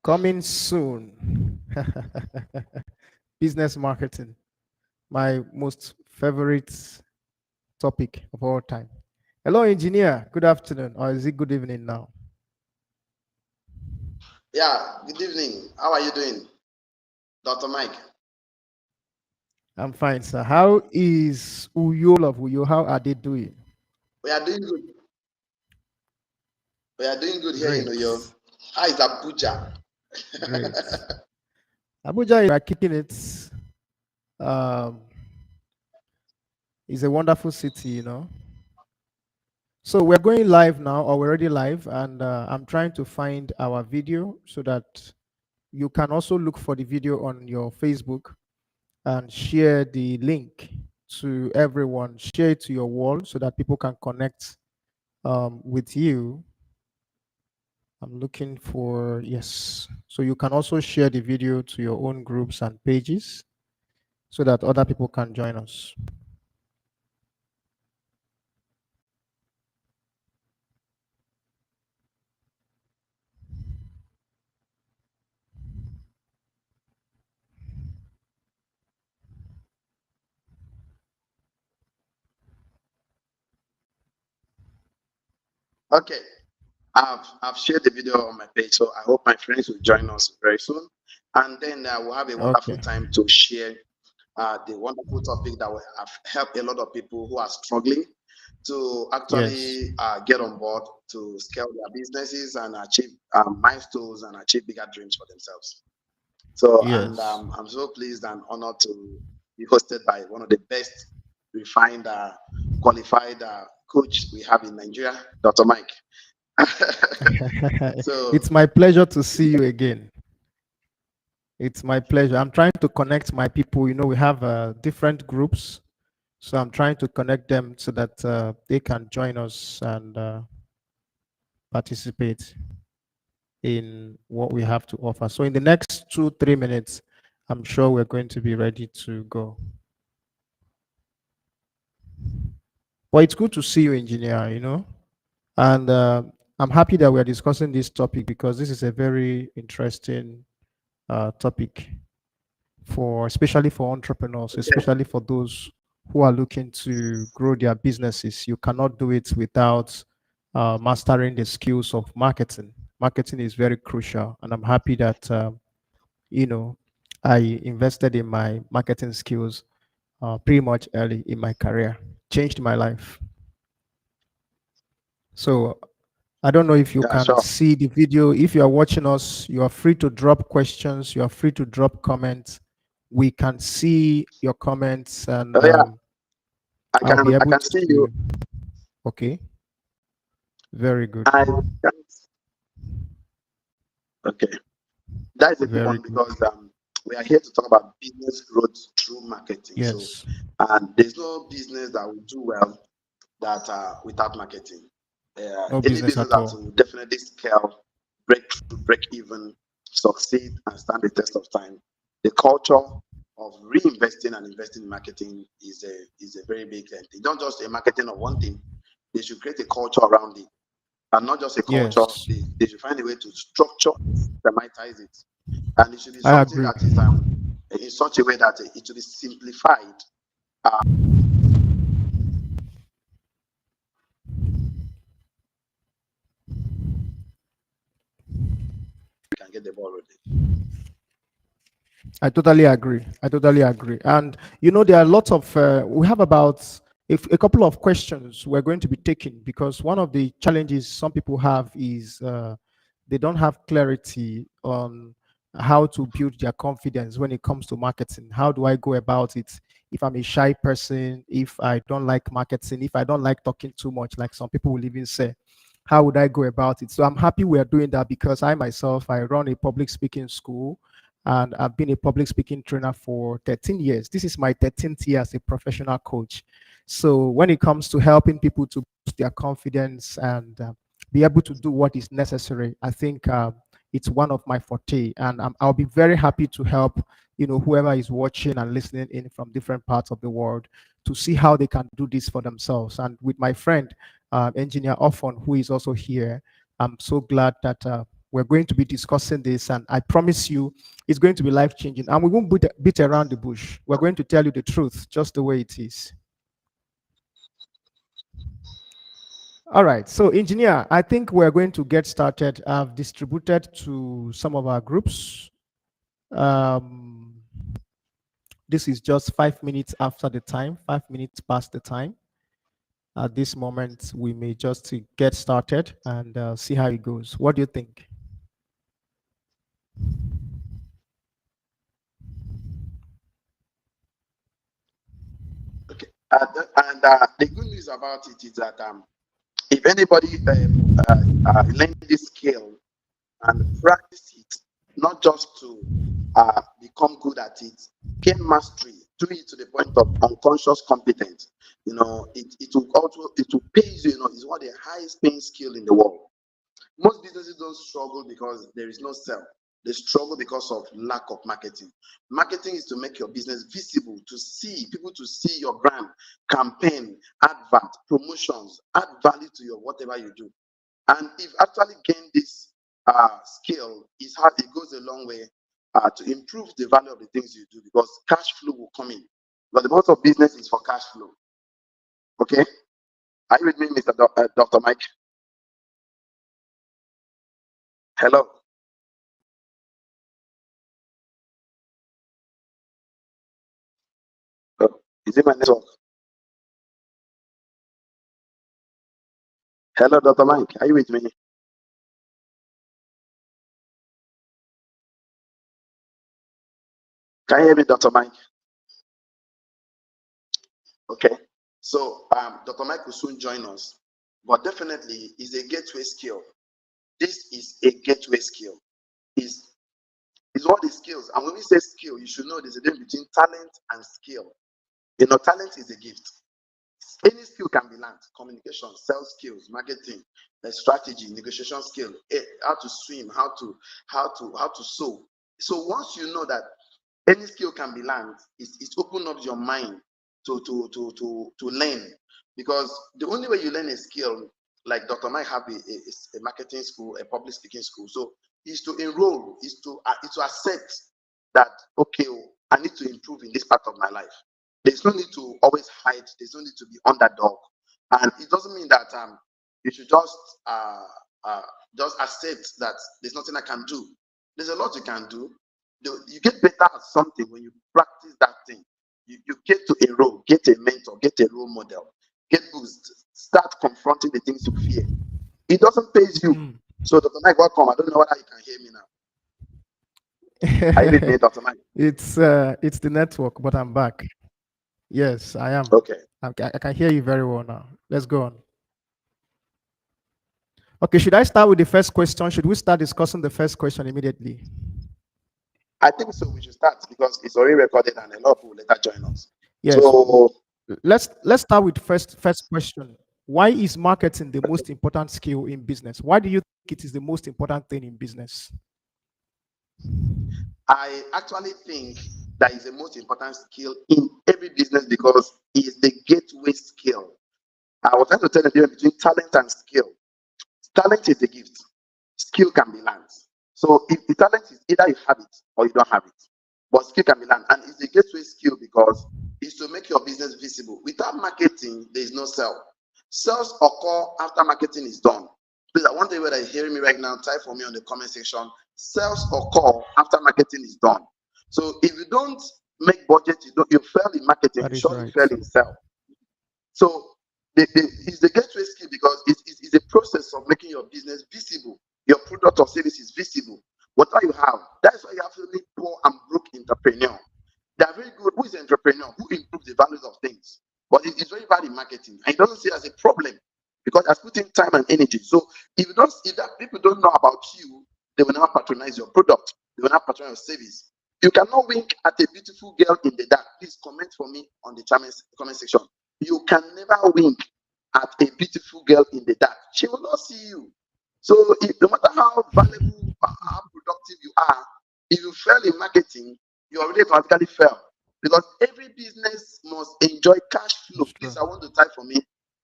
Coming soon. Business marketing, my most favorite topic of all time. Hello, engineer. Good afternoon, or is it good evening now? Yeah, good evening. How are you doing, Dr. Mike? I'm fine, sir. How is Uyo of Uyo? How are they doing? We are doing good. We are doing good here in Great, Oyo. How is Abuja? great. Abuja, are kicking it. Um, it's a wonderful city. So we're going live now, or we're already live, and I'm trying to find our video so that you can also look for the video on your Facebook and share the link to everyone. Share it to your wall so that people can connect with you. I'm looking for, yes. So you can also share the video to your own groups and pages so that other people can join us. Okay, I've shared the video on my page, so I hope my friends will join us very soon, and then we'll have a wonderful Okay. time to share the wonderful topic that will have helped a lot of people who are struggling to Yes. actually get on board to scale their businesses and achieve milestones and achieve bigger dreams for themselves. So, and Yes. I'm so pleased and honored to be hosted by one of the best refined, qualified coach we have in Nigeria, Dr. Mike. So, It's my pleasure to see you again. It's my pleasure. I'm trying to connect my people. We have different groups. So I'm trying to connect them so that they can join us and participate in what we have to offer. So in the next 2, 3 minutes, I'm sure we're going to be ready to go. Well, it's good to see you, engineer. And I'm happy that we're discussing this topic because this is a very interesting topic especially for entrepreneurs, especially for those who are looking to grow their businesses. You cannot do it without mastering the skills of marketing. Marketing is very crucial, and I'm happy that you know I invested in my marketing skills pretty much early in my career. Changed my life. So I don't know if you yeah, can sure. see the video. If you are watching us, you are free to drop questions. You are free to drop comments. We can see your comments, and Oh, yeah, I'll be I able can see you. to. Okay, very good, I can, okay. That is a good very one good. because we are here to talk about business growth through marketing. So, Yes, and there's no business that will do well that without marketing. no Any business business at that all. will definitely scale, break through, break even, succeed, and stand the test of time. The culture of reinvesting and investing in marketing is a very big thing. It's not just a marketing of one thing. They should create a culture around it, and not just a culture. Yes, They should find a way to structure, systematize it, and it should be I something agree. that is in such a way that it should be simplified. Uh, we can get the ball rolling. I totally agree. I totally agree. And there are lots of, we have about a couple of questions we're going to be taking because one of the challenges some people have is they don't have clarity on how to build their confidence when it comes to marketing. How do I go about it? If I'm a shy person, if I don't like marketing, if I don't like talking too much, like some people will even say, how would I go about it? So I'm happy we are doing that because I myself, I run a public speaking school and I've been a public speaking trainer for 13 years. This is my 13th year as a professional coach. So when it comes to helping people to boost their confidence and be able to do what is necessary, I think it's one of my forte, and I'll be very happy to help whoever is watching and listening in from different parts of the world to see how they can do this for themselves. And with my friend, engineer Offon, who is also here, I'm so glad that We're going to be discussing this, and I promise you, it's going to be life changing. And we won't beat around the bush. We're going to tell you the truth, just the way it is. All right. So, engineer, I think we're going to get started. I've distributed to some of our groups. This is just 5 minutes after the time, 5 minutes past the time. At this moment, we may just get started and see how it goes. What do you think? Okay. The good news about it is that if anybody learn this skill and practice it, not just to become good at it, gain mastery, do it to the point of unconscious competence. You know, it will pay you. You know, it's one of the highest paying skill in the world. Most businesses don't struggle because there is no sell. They struggle because of lack of marketing. Marketing is to make your business visible, to see people, to see your brand, campaign, advert, promotions, add value to your whatever you do. And if actually gain this skill, is hard. It goes a long way to improve the value of the things you do, because cash flow will come in. But the most of business is for cash flow. Okay, are you with me, Mr. Dr. Mike? Hello. Oh, is it my network? Hello, Dr. Mike. Are you with me? Can you hear me, Dr. Mike? Okay. So Dr. Mike will soon join us, but definitely is a gateway skill. This is a gateway skill. Is all the skills. And when we say skill, you should know there's a difference between talent and skill. You know, talent is a gift. Any skill can be learned: communication, sales skills, marketing, strategy, negotiation skill, how to swim, how to sew. So once you know that any skill can be learned, it's open up your mind to learn. Because the only way you learn a skill, like Dr. Mike have a marketing school, a public speaking school, so is to enroll, is to accept that, okay, I need to improve in this part of my life. There's no need to always hide. There's no need to be underdog, and it doesn't mean that you should just accept that there's nothing I can do. There's a lot you can do. You get better at something when you practice that thing. You get to enroll, get a mentor, get a role model, get boost, start confronting the things you fear. It doesn't pay you. So, Dr. Mike, welcome. I don't know whether you can hear me now. Are you with me, Dr. Mike? It's the network, but I'm back. Yes, I am. Okay. I can hear you very well now. Let's go on. Okay, should I start with the first question? Should we start discussing the first question immediately? I think so. We should start because it's already recorded and a lot of people will later join us. Yes. So let's start with first question. Why is marketing the most important skill in business? Why do you think it is the most important thing in business? I actually think that is the most important skill in every business because it's the gateway skill. I was trying to tell the difference between talent and skill. Talent is a gift. Skill can be learned. So if the talent is either you have it or you don't have it, but skill can be learned, and it's a gateway skill because it's to make your business visible. Without marketing, there is no sell. Sales occur after marketing is done. Please, I want everybody hearing me right now, type for me on the comment section. Sales occur after marketing is done. So if you don't make budget, you fail in marketing, you surely fail in sales. So it's the gateway skill because it's a process of making your business visible, your product or service is visible. Whatever you have, that's why you have to be poor and broke entrepreneur. They are very good. Who is an entrepreneur? Who improves the values of things? But it's very bad in marketing. And it doesn't see it as a problem because it's putting time and energy. So if that people don't know about you, they will never patronize your product. They will not patronize your service. You cannot wink at a beautiful girl in the dark. Please comment for me on the comment section. You can never wink at a beautiful girl in the dark. She will not see you. So no matter how valuable, how productive you are, if you fail in marketing, you already automatically fail. Because every business must enjoy cash flow. Please, I want to type for me.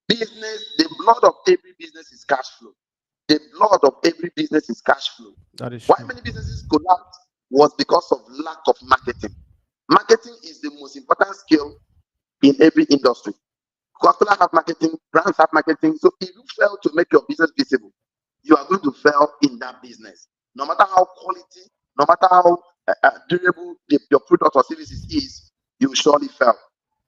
Business, the blood of every business is cash flow. The blood of every business is cash flow. That is Why true. many businesses collapsed was because of lack of marketing. Marketing is the most important skill in every industry. Coca-Cola have marketing, brands have marketing. So if you fail to make your business visible, you are going to fail in that business. No matter how quality, no matter how durable your product or services is, you will surely fail.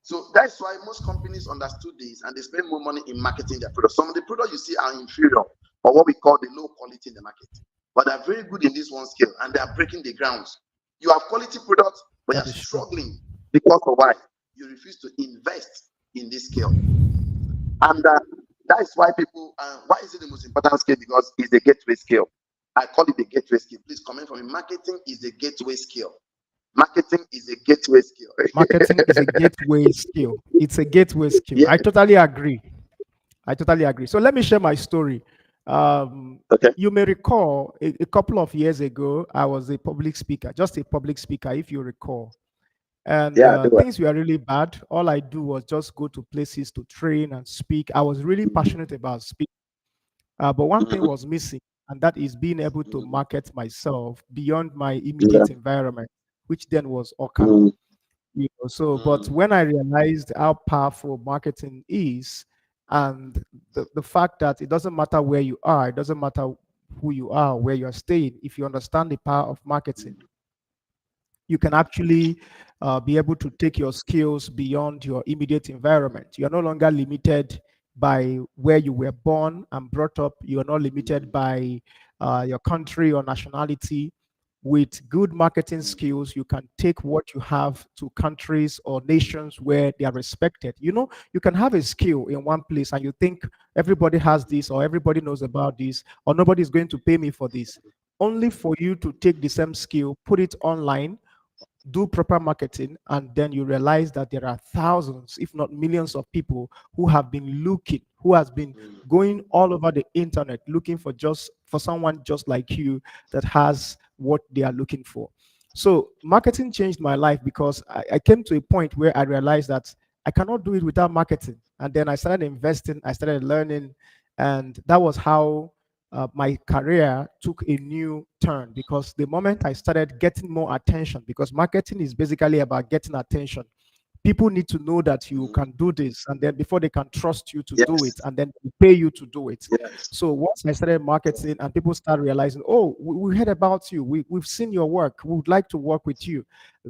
So that's why most companies understood this and they spend more money in marketing their products. Some of the products you see are inferior or what we call the low quality in the market, but they're very good in this one skill and they are breaking the grounds. You have quality products, but That you're is true. struggling because of why you refuse to invest in this skill. And that is why people, why is it the most important skill? Because it's the gateway skill. I call it the gateway skill. Please comment for me. Marketing is the gateway skill. Marketing is a gateway skill. Marketing is a gateway skill. It's a gateway skill. Yeah. I totally agree. I totally agree. So let me share my story. Okay. You may recall a couple of years ago, I was a public speaker, just a public speaker, if you recall. And Yeah, do it. things were really bad. All I do was just go to places to train and speak. I was really passionate about speaking. But one thing Mhm. was missing, and that is being able to Mhm. market myself beyond my Yeah. immediate environment, which then was Oka. Mhm. So, but Mhm. when I realized how powerful marketing is, and the fact that it doesn't matter where you are, it doesn't matter who you are, where you are staying, if you understand the power of marketing, you can actually be able to take your skills beyond your immediate environment. You are no longer limited by where you were born and brought up. You are not limited by your country or nationality. With good marketing skills, you can take what you have to countries or nations where they are respected. You know, you can have a skill in one place and you think everybody has this or everybody knows about this or nobody is going to pay me for this. Only for you to take the same skill, put it online, do proper marketing, and then you realize that there are thousands if not millions of people who have been looking, who has been going all over the internet looking for someone just like you that has what they are looking for. So marketing changed my life because I came to a point where I realized that I cannot do it without marketing, and then I started investing, I started learning, and that was how my career took a new turn, because the moment I started getting more attention, because marketing is basically about getting attention. People need to know that you Mhm. can do this, and then before they can trust you to do it, Yes. and then pay you to do it. Yes. So once I started marketing and people start realizing, oh, we heard about you, we've seen your work, we would like to work with you.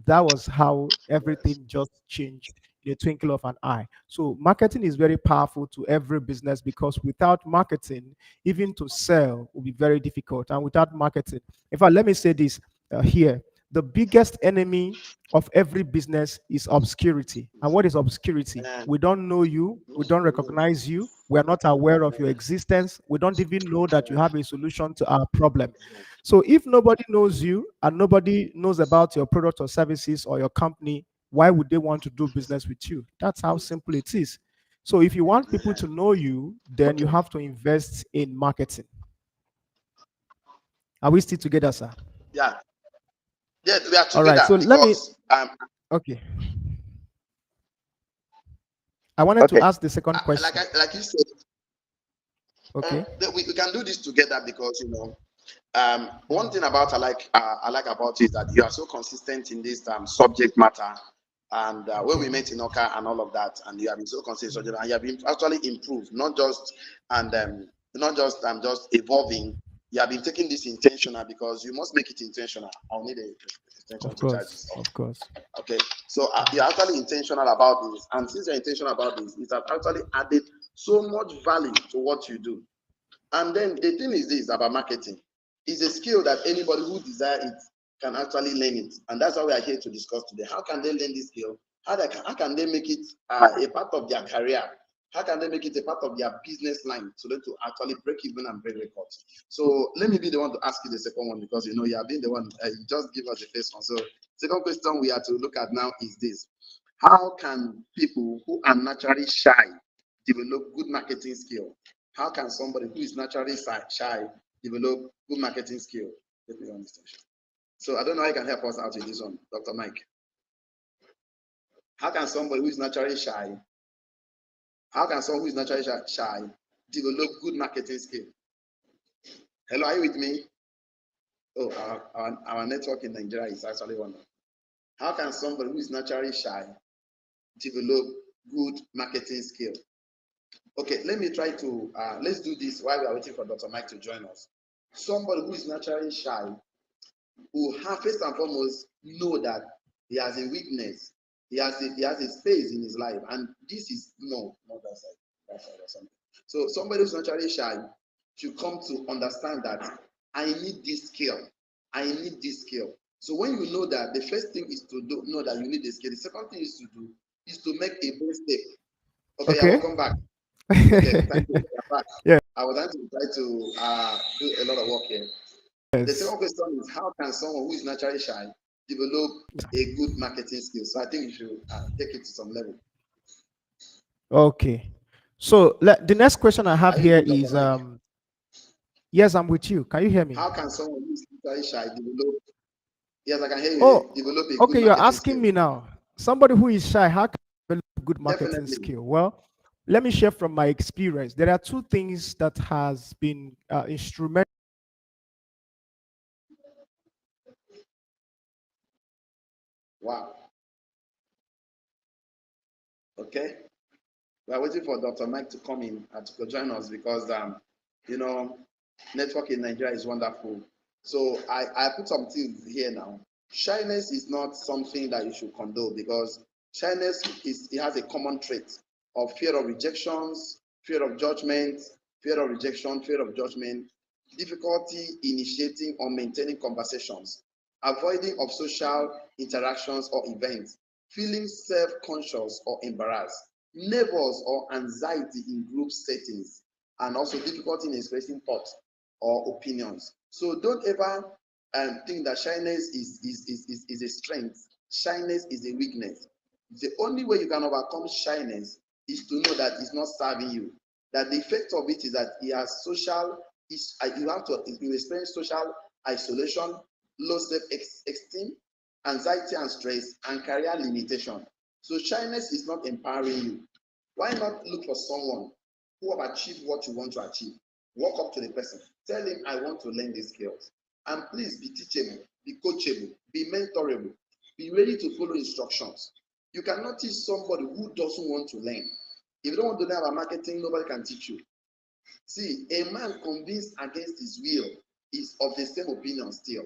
That was how Yes. everything just changed in a twinkle of an eye. So marketing is very powerful to every business, because without marketing, even to sell will be very difficult. And without marketing, in fact, let me say this here: the biggest enemy of every business is obscurity. And what is obscurity? And We don't know you, we don't recognize you, we are not aware of your existence, we don't even know that you have a solution to our problem. So if nobody knows you and nobody knows about your product or services or your company, why would they want to do business with you? That's how simple it is. So if you want people to know you, then you okay. have to invest in marketing. Are we still together, sir? Yeah. Yeah, we are All right. together So let me, because okay. I wanted to okay. ask the second question. Like you said, Okay. we can do this together because one thing Mm. about I like about you is that you are so consistent in this subject matter, and when we Okay. met in Oka and all of that, and you have been so consistent Mm. and you have been actually improved, not just just evolving. You have been taking this intentional because you must make it intentional. I'll need a extension Of to charge course. this Of off. course. Okay, so you're actually intentional about this, and since you're intentional about this, it has actually added so much value to what you do. And then the thing is this about marketing. It's a skill that anybody who desires it can actually learn it. And that's what we are here to discuss today. How can they learn this skill? How can they make it a part of their career? How can they make it a part of their business line so that to actually break even and break records? So let me be the one to ask you the second one because you have been the one. You just give us the first one. So second question we are to look at now is this: how can people who are naturally shy develop good marketing skill? How can somebody who is naturally shy develop good marketing skill? Let me understand. So I don't know how you can help us out with this one, Dr. Mike. How can somebody who is naturally shy, how can someone who is naturally shy develop good marketing skill? Hello, are you with me? Oh, our network in Nigeria is actually wonderful. How can somebody who is naturally shy develop good marketing skill? Okay, let me try to let's do this while we are waiting for Dr. Mike to join us. Somebody who is naturally shy will have first and foremost know that he has a weakness. He has a space in his life, and this is no, not that side or something. So somebody who's naturally shy should come to understand that I need this skill. I need this skill. So when you know that, the first thing is to know that you need the skill. The second thing is to do is to make a bold step. Okay, yeah, Okay. welcome back. Okay, thank you. You're back. Yeah. I was trying to do a lot of work here. The Yes. second question is how can someone who is naturally shy develop a good marketing skill? So I think you should take it to some level. Okay. So the next question I have Are you here with me, Dr. is Mike? yes, I'm with you. Can you hear me? How can someone who is naturally shy develop? Yes, I can hear you. Oh, Develop a good okay. You're marketing asking skill. me now. Somebody who is shy, how can develop good marketing Definitely. skill? Well, let me share from my experience. There are two things that has been instrumental. Wow. Okay. We are waiting for Dr. Mike to come in and to join us because you know, network in Nigeria is wonderful. So I put some things here now. Shyness is not something that you should condone because shyness is it has a common trait of fear of rejections, fear of judgment, fear of rejection, fear of judgment, difficulty initiating or maintaining conversations, avoiding of social interactions or events, feeling self-conscious or embarrassed, nervous or anxiety in group settings, and also difficulty in expressing thoughts or opinions. So don't ever think that shyness is a strength. Shyness is a weakness. The only way you can overcome shyness is to know that it's not serving you. That the effect of it is that it has social, you have to you experience social isolation, low self-esteem, anxiety and stress, and career limitation. So shyness is not empowering you. Why not look for someone who have achieved what you want to achieve? Walk up to the person, tell him, I want to learn these skills. And please be teachable, be coachable, be mentorable, be ready to follow instructions. You cannot teach somebody who doesn't want to learn. If you don't want to learn about marketing, nobody can teach you. See, a man convinced against his will is of the same opinion still.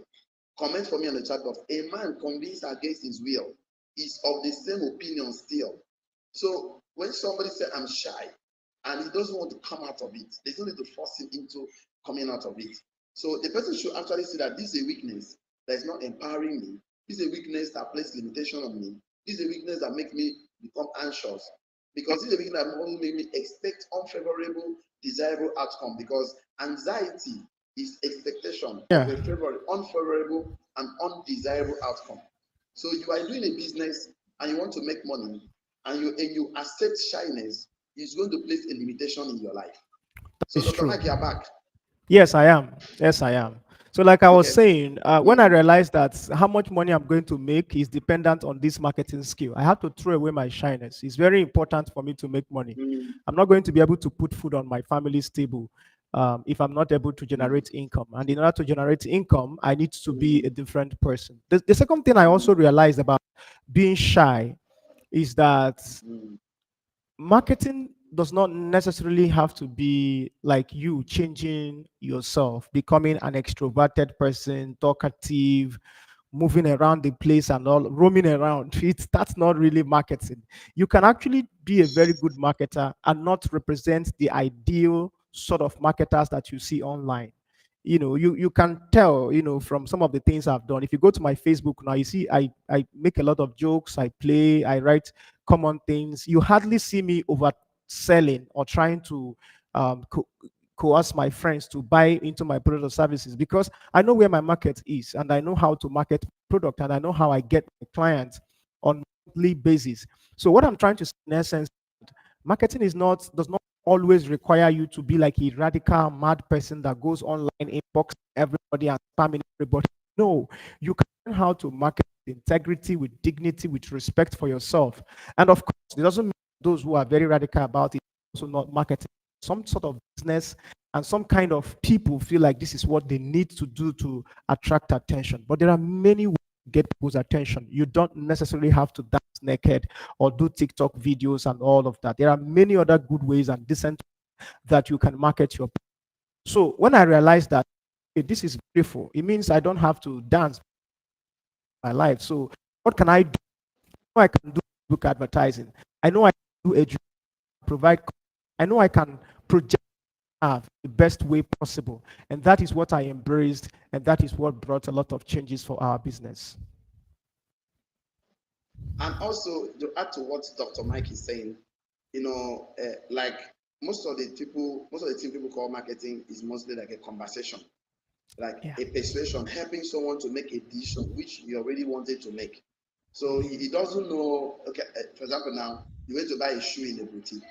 Comment for me on the chat box. A man convinced against his will is of the same opinion still. So when somebody says I'm shy and he doesn't want to come out of it, there's no need to force him into coming out of it. So the person should actually see that this is a weakness that is not empowering me. This is a weakness that places limitation on me. This is a weakness that makes me become anxious. Because this is a weakness that will make me expect unfavorable, desirable outcome. Because anxiety is expectation of Yeah, a unfavorable, and undesirable outcome. So you are doing a business and you want to make money, and you accept shyness, it's going to place a limitation in your life. So it's Dr. true. Mike, you're back. Yes, I am. Yes, I am. So, like I was Okay. saying, when I Mm, realized that how much money I'm going to make is dependent on this marketing skill, I had to throw away my shyness. It's very important for me to make money. mm, I'm not going to be able to put food on my family's table if I'm not able to mm, generate income. And in order to generate income, I need to be mm, a different person. The second thing I also mm, realized about being shy is that mm, marketing does not necessarily have to be like you changing yourself, becoming an extroverted person, talkative, moving around the place and all, roaming around. That's not really marketing. You can actually be a very good marketer and not represent the ideal sort of marketers that you see online. You can tell, from some of the things I've done. If you go to my Facebook now, you see I make a lot of jokes, I play, I write common things. You hardly see me overselling or trying to coerce my friends to buy into my product or services, because I know where my market is and I know how to market product and I know how I get my clients on a monthly basis. So what I'm trying to say in essence, marketing does not always require you to be like a radical mad person that goes online, inbox everybody and spamming everybody. No, you can learn how to market with integrity, with dignity, with respect for yourself. And of course, it doesn't mean those who are very radical about it also not marketing. some sort of business, and some kind of people feel like this is what they need to do to attract attention. But there are many ways to get people's attention. You don't necessarily have to dance naked or do TikTok videos and all of that. There are many other good ways and decent that you can market your. So when I realized that, okay, this is beautiful, it means I don't have to dance my life. So what can I do? I can do book advertising. I know I can do education, provide. I know I can project the best way possible, and that is what I embraced, and that is what brought a lot of changes for our business. And also to add to what Dr. Mike is saying, like most of the thing people call marketing is mostly like a conversation, like Yeah. a persuasion, helping someone to make a decision which you already wanted to make. So he doesn't know. Okay, for example, now you went to buy a shoe in a boutique.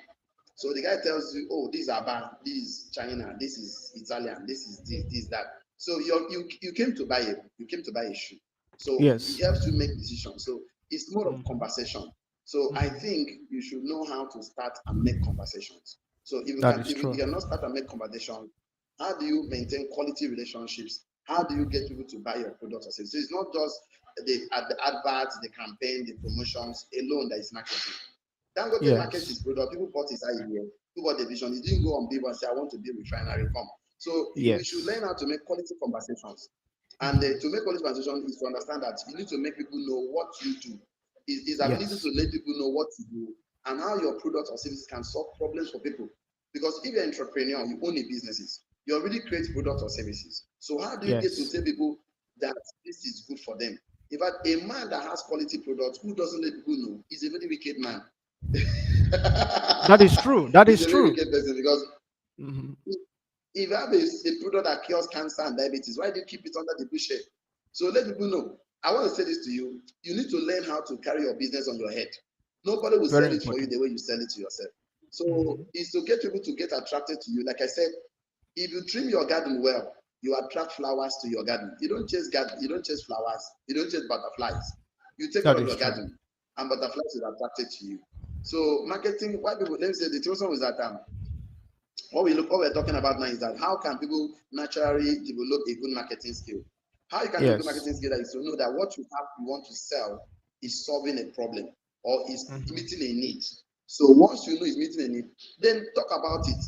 So the guy tells you, oh, these are bad, this is China, this is Italian, this is this, that. So you came to buy a shoe. So he Yes. helps you make decisions. So it's more of Mhm. conversation. So I Mhm. think you should know how to start and make conversations. So That is if you true. cannot start and make conversations, how do you maintain quality relationships? How do you get people to buy your products or services? So it's not just the adverts, the campaign, the promotions alone that is marketing. Dangote market Yes. his product. People bought his idea. People bought the vision. He didn't go on Billboard and say, I want to be a refinery. Come. So we should learn Yes. how to make quality conversations. And Mhm. to make quality conversations is to understand that you need to make people know what you do. Is ability Yes. to let people know what you do and how your products or services can solve problems for people. Because if you're an entrepreneur, you own a businesses, you already create products or services. So how do you get to Yes. tell people that this is good for them? In fact, a man that has quality products who doesn't let people know is a very wicked man. That is true. That He's is a very true. wicked person because Mhm. if you have a product that cures cancer and diabetes, why do you keep it under the bushel? So let people know. I want to say this to you. You need to learn how to carry your business on your head. Nobody will Very sell it for you important. the way you sell it to yourself. So Mhm. it's to get people to get attracted to you. Like I said, if you trim your garden well, you attract flowers to your garden. You don't chase garden, you don't chase flowers, you don't chase butterflies. You take care That of is your true. garden, and butterflies will attracted to you. So marketing, why people let me say the truth is that what we're talking about now is that how can people naturally develop a good marketing skill? How you can develop a good Yes. marketing skill is to know that what you have you want to sell is solving a problem or is Mhm. meeting a need. So once you know it's meeting a need, then talk about it.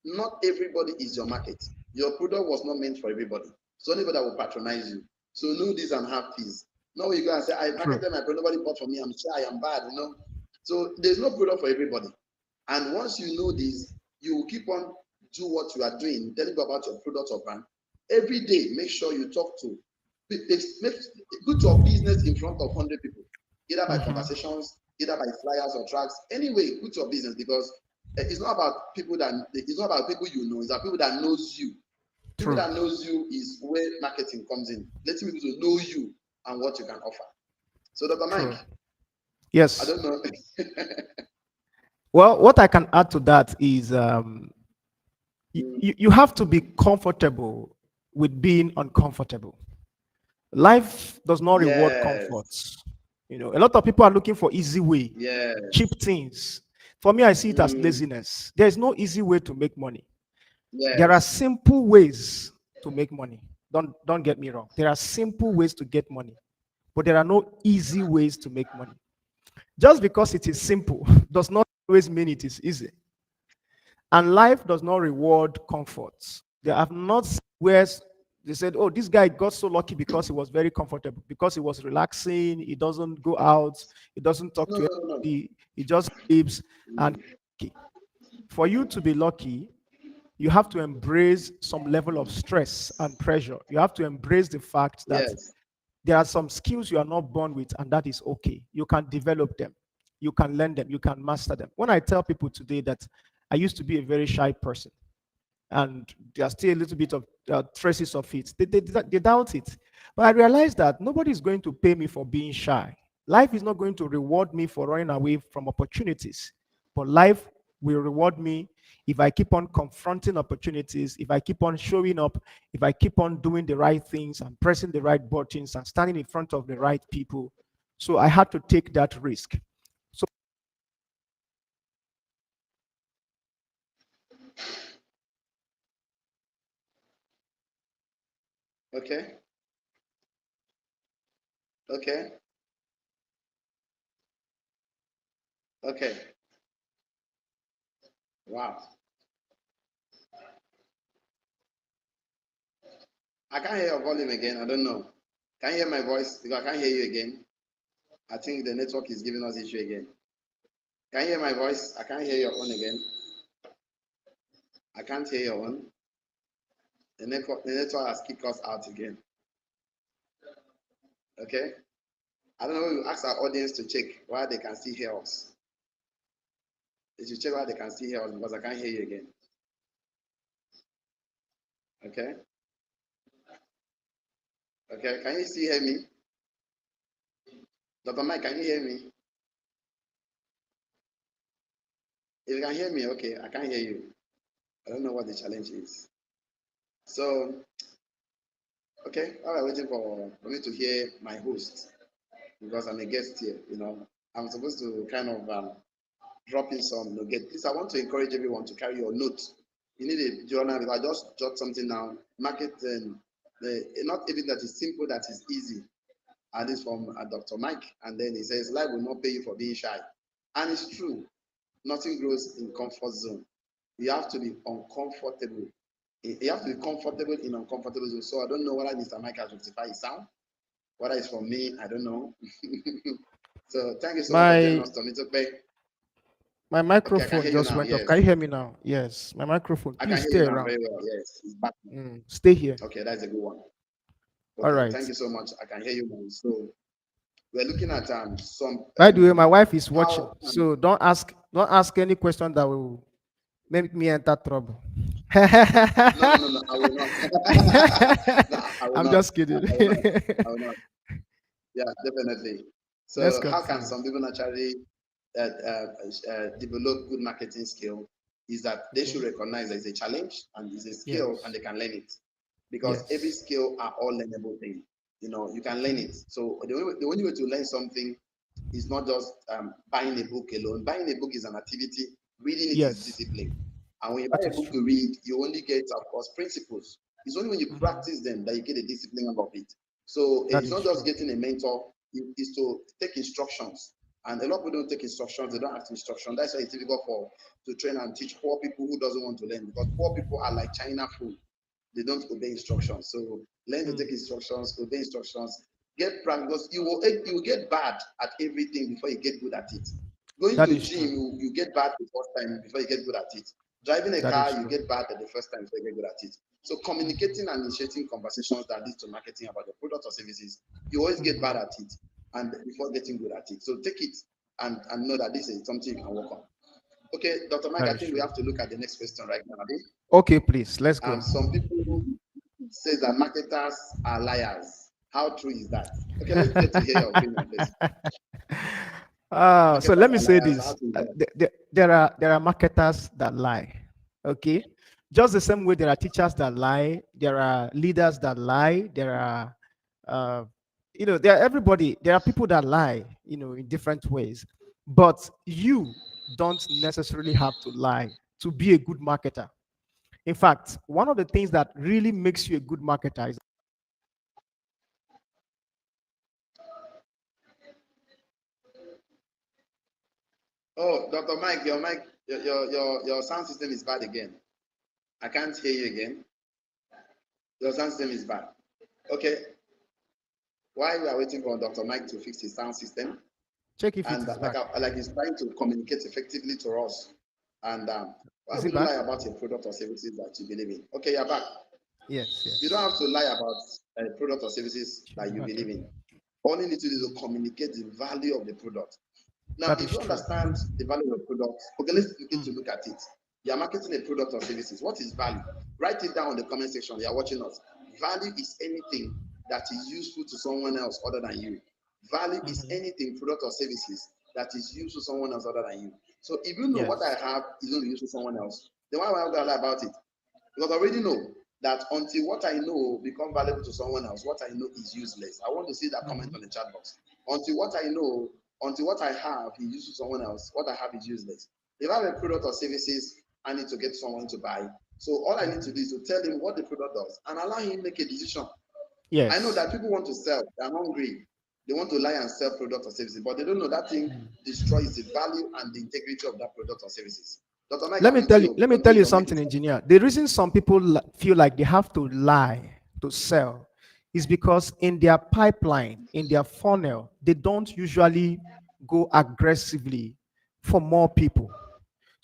Not everybody is your market. Your product was not meant for everybody. So anybody that will patronize you. So know this and have peace. No, you go and say, I True. marketed my product, nobody bought for me. I'm shy, I'm bad. So there's no product for everybody. And once you know this, you will keep on do what you are doing, telling people about your product or brand. Every day, make sure you talk to, make, put your business in front of 100 people, either by Mhm. conversations, either by flyers or tracks. Anyway, put your business because it's not about people that it's not about people you know. It's about people that knows you. People True. that knows you is where marketing comes in. Letting people to know you and what you can offer. So, Dr. Mike, True. I Yes. don't know. Well, what I can add to that is Mm, you have to be comfortable with being uncomfortable. Life does not reward yes, comforts. A lot of people are looking for easy way, cheap yes, things. For me, I see it as mm, laziness. There is no easy way to make money. There are yes. simple ways to make money. Don't get me wrong. There are simple ways to get money, but there are no easy ways to make money. Just because it is simple does not always mean it is easy. And life does not reward comforts. They have not seen where they said, oh, this guy got so lucky because he was very comfortable, because he was relaxing, he doesn't go out, he doesn't talk No, to no, no, no. anybody, he just sleeps. And Mm, for you to be lucky, you have to embrace some level of stress and pressure. You have to embrace the fact that yes. there are some skills you are not born with, and that is okay. You can develop them, you can learn them, you can master them. When I tell people today that I used to be a very shy person, and there's still a little bit of traces of it, they doubt it. But I realized that nobody is going to pay me for being shy. Life is not going to reward me for running away from opportunities, but life will reward me if I keep on confronting opportunities, if I keep on showing up, if I keep on doing the right things and pressing the right buttons and standing in front of the right people. So I had to take that risk. So Okay. Okay. Okay. Wow. I can't hear your volume again. I don't know. Can you hear my voice? Because I can't hear you again. I think the network is giving us issue again. Can you hear my voice? I can't hear your own again. I can't hear your own. The network has kicked us out again. Okay. I don't know. We ask our audience to check why they can still hear us. They should check why they can still hear us because I can't hear you again. Okay. Okay. Can you still hear me? Dr. Mike, can you hear me? If you can hear me, okay. I can't hear you. I don't know what the challenge is. So, okay, while I'm waiting for me to hear my host, because I'm a guest here, I'm supposed to kind of drop in some nugget. Please, I want to encourage everyone to carry your notes. You need a journal. If I just jot something down, market not even that is simple, that is easy. And it's from Dr. Mike. And then he says, life will not pay you for being shy. And it's true. Nothing grows in comfort zone. You have to be uncomfortable. You have to be comfortable in uncomfortable zone. So I don't know whether Mr. Mike has rectified his sound. Whether it's from me, I don't know. So thank you so much for joining My us, Tommy. Okay, my okay, I can microphone hear you just now. went off. Yes, Can you hear me now? Yes, my microphone. I can Please hear you stay now around. very well. Yes, it's back. Stay here. Okay, that's a good one. All Okay, thank right. you so much. I can hear you now. So we're looking at some By the way, my wife is watching, how so don't ask any question that will make me enter trouble. no, I will not. No, I will I'm not. just kidding. I will not. I will not. Yeah, definitely. Let's So, how can continue. some people naturally develop good marketing skill? Is that they Okay. should recognize that it's a challenge and it's a skill and Yes. they can learn it. Because every Yes. skill are all learnable thing. You can learn Okay. it. So the only way to learn something is not just buying a book alone. Buying a book is an activity. Reading it is Yes. discipline. And when you buy That a is book true. to read, you only get, of course, principles. It's only when you Mhm. practice them that you get a discipline out of it. So That it's is not just true. getting a mentor, it's to take instructions. And a lot of people don't take instructions, they don't ask instructions. That's why it's difficult for to train and teach poor people who doesn't want to learn because poor people are like China food. They don't obey instructions. So learn to Mm. take instructions, obey instructions, get practice because you will get bad at everything before you get good at it. Going That to is gym, true. you get bad the first time before you get good at it. Driving a That is car, you true. get bad at the first time before you get good at it. So Mhm. communicating and initiating conversations that lead to marketing about your product or services, you always get bad Mhm. at it and before getting good at it. So take it and know that this is something you can work on. Okay, Dr. Mike, That I is think we true. have to look at the next question right now. Okay, please, let's go. Some people say that marketers are liars. How true is that? Okay, let's get to hear your opinion, please. So Marketers let me are say liars. How this: true is that? there are marketers that lie. Okay, just the same way there are teachers that lie, there are leaders that lie, there are, uh, there are everybody. There are people that lie, in different ways. But you don't necessarily have to lie to be a good marketer. In fact, one of the things that really makes you a good marketer is Oh, Dr. Mike, your mic, your sound system is bad again. I can't hear you again. Your sound system is bad. Okay, while we are waiting for Dr. Mike to fix his sound system, check if it and is like back. like he's trying to communicate effectively to us, and why Is it would you lie back? about a product or services that you believe in? Okay, you're back. Yes, You don't yes. have to lie about a product or services Should be that you back. believe Okay. in. All you need to do is to communicate the value of the product. Now, That if is you true. understand the value of a product, okay, let's begin to Mm. look at it. You are marketing a product or services. What is value? Write it down in the comment section. You are watching us. Value is anything that is useful to someone else other than you. Value is Mhm. anything, product or services, that is useful to someone else other than you. So if you know what I Yes. have is only useful to someone else, then why would I lie about it? Because I already know that until what I know become valuable to someone else, what I know is useless. I want to see that comment Mhm. on the chat box. Until what I know, until what I have is useful to someone else, what I have is useless. If I have a product or services, I need to get someone to buy. So all I need to Mhm. do is to tell him what the product does and allow him make a decision. I know Yes. that people want to sell, they're hungry. They want to lie and sell products or services, but they don't know that thing destroys the value and the integrity of that product or services. Dr. Mike, I'm with you. Let me tell Continue you your make something, it. engineer. The reason some people feel like they have to lie to sell is because in their pipeline, in their funnel, they don't usually go aggressively for more people.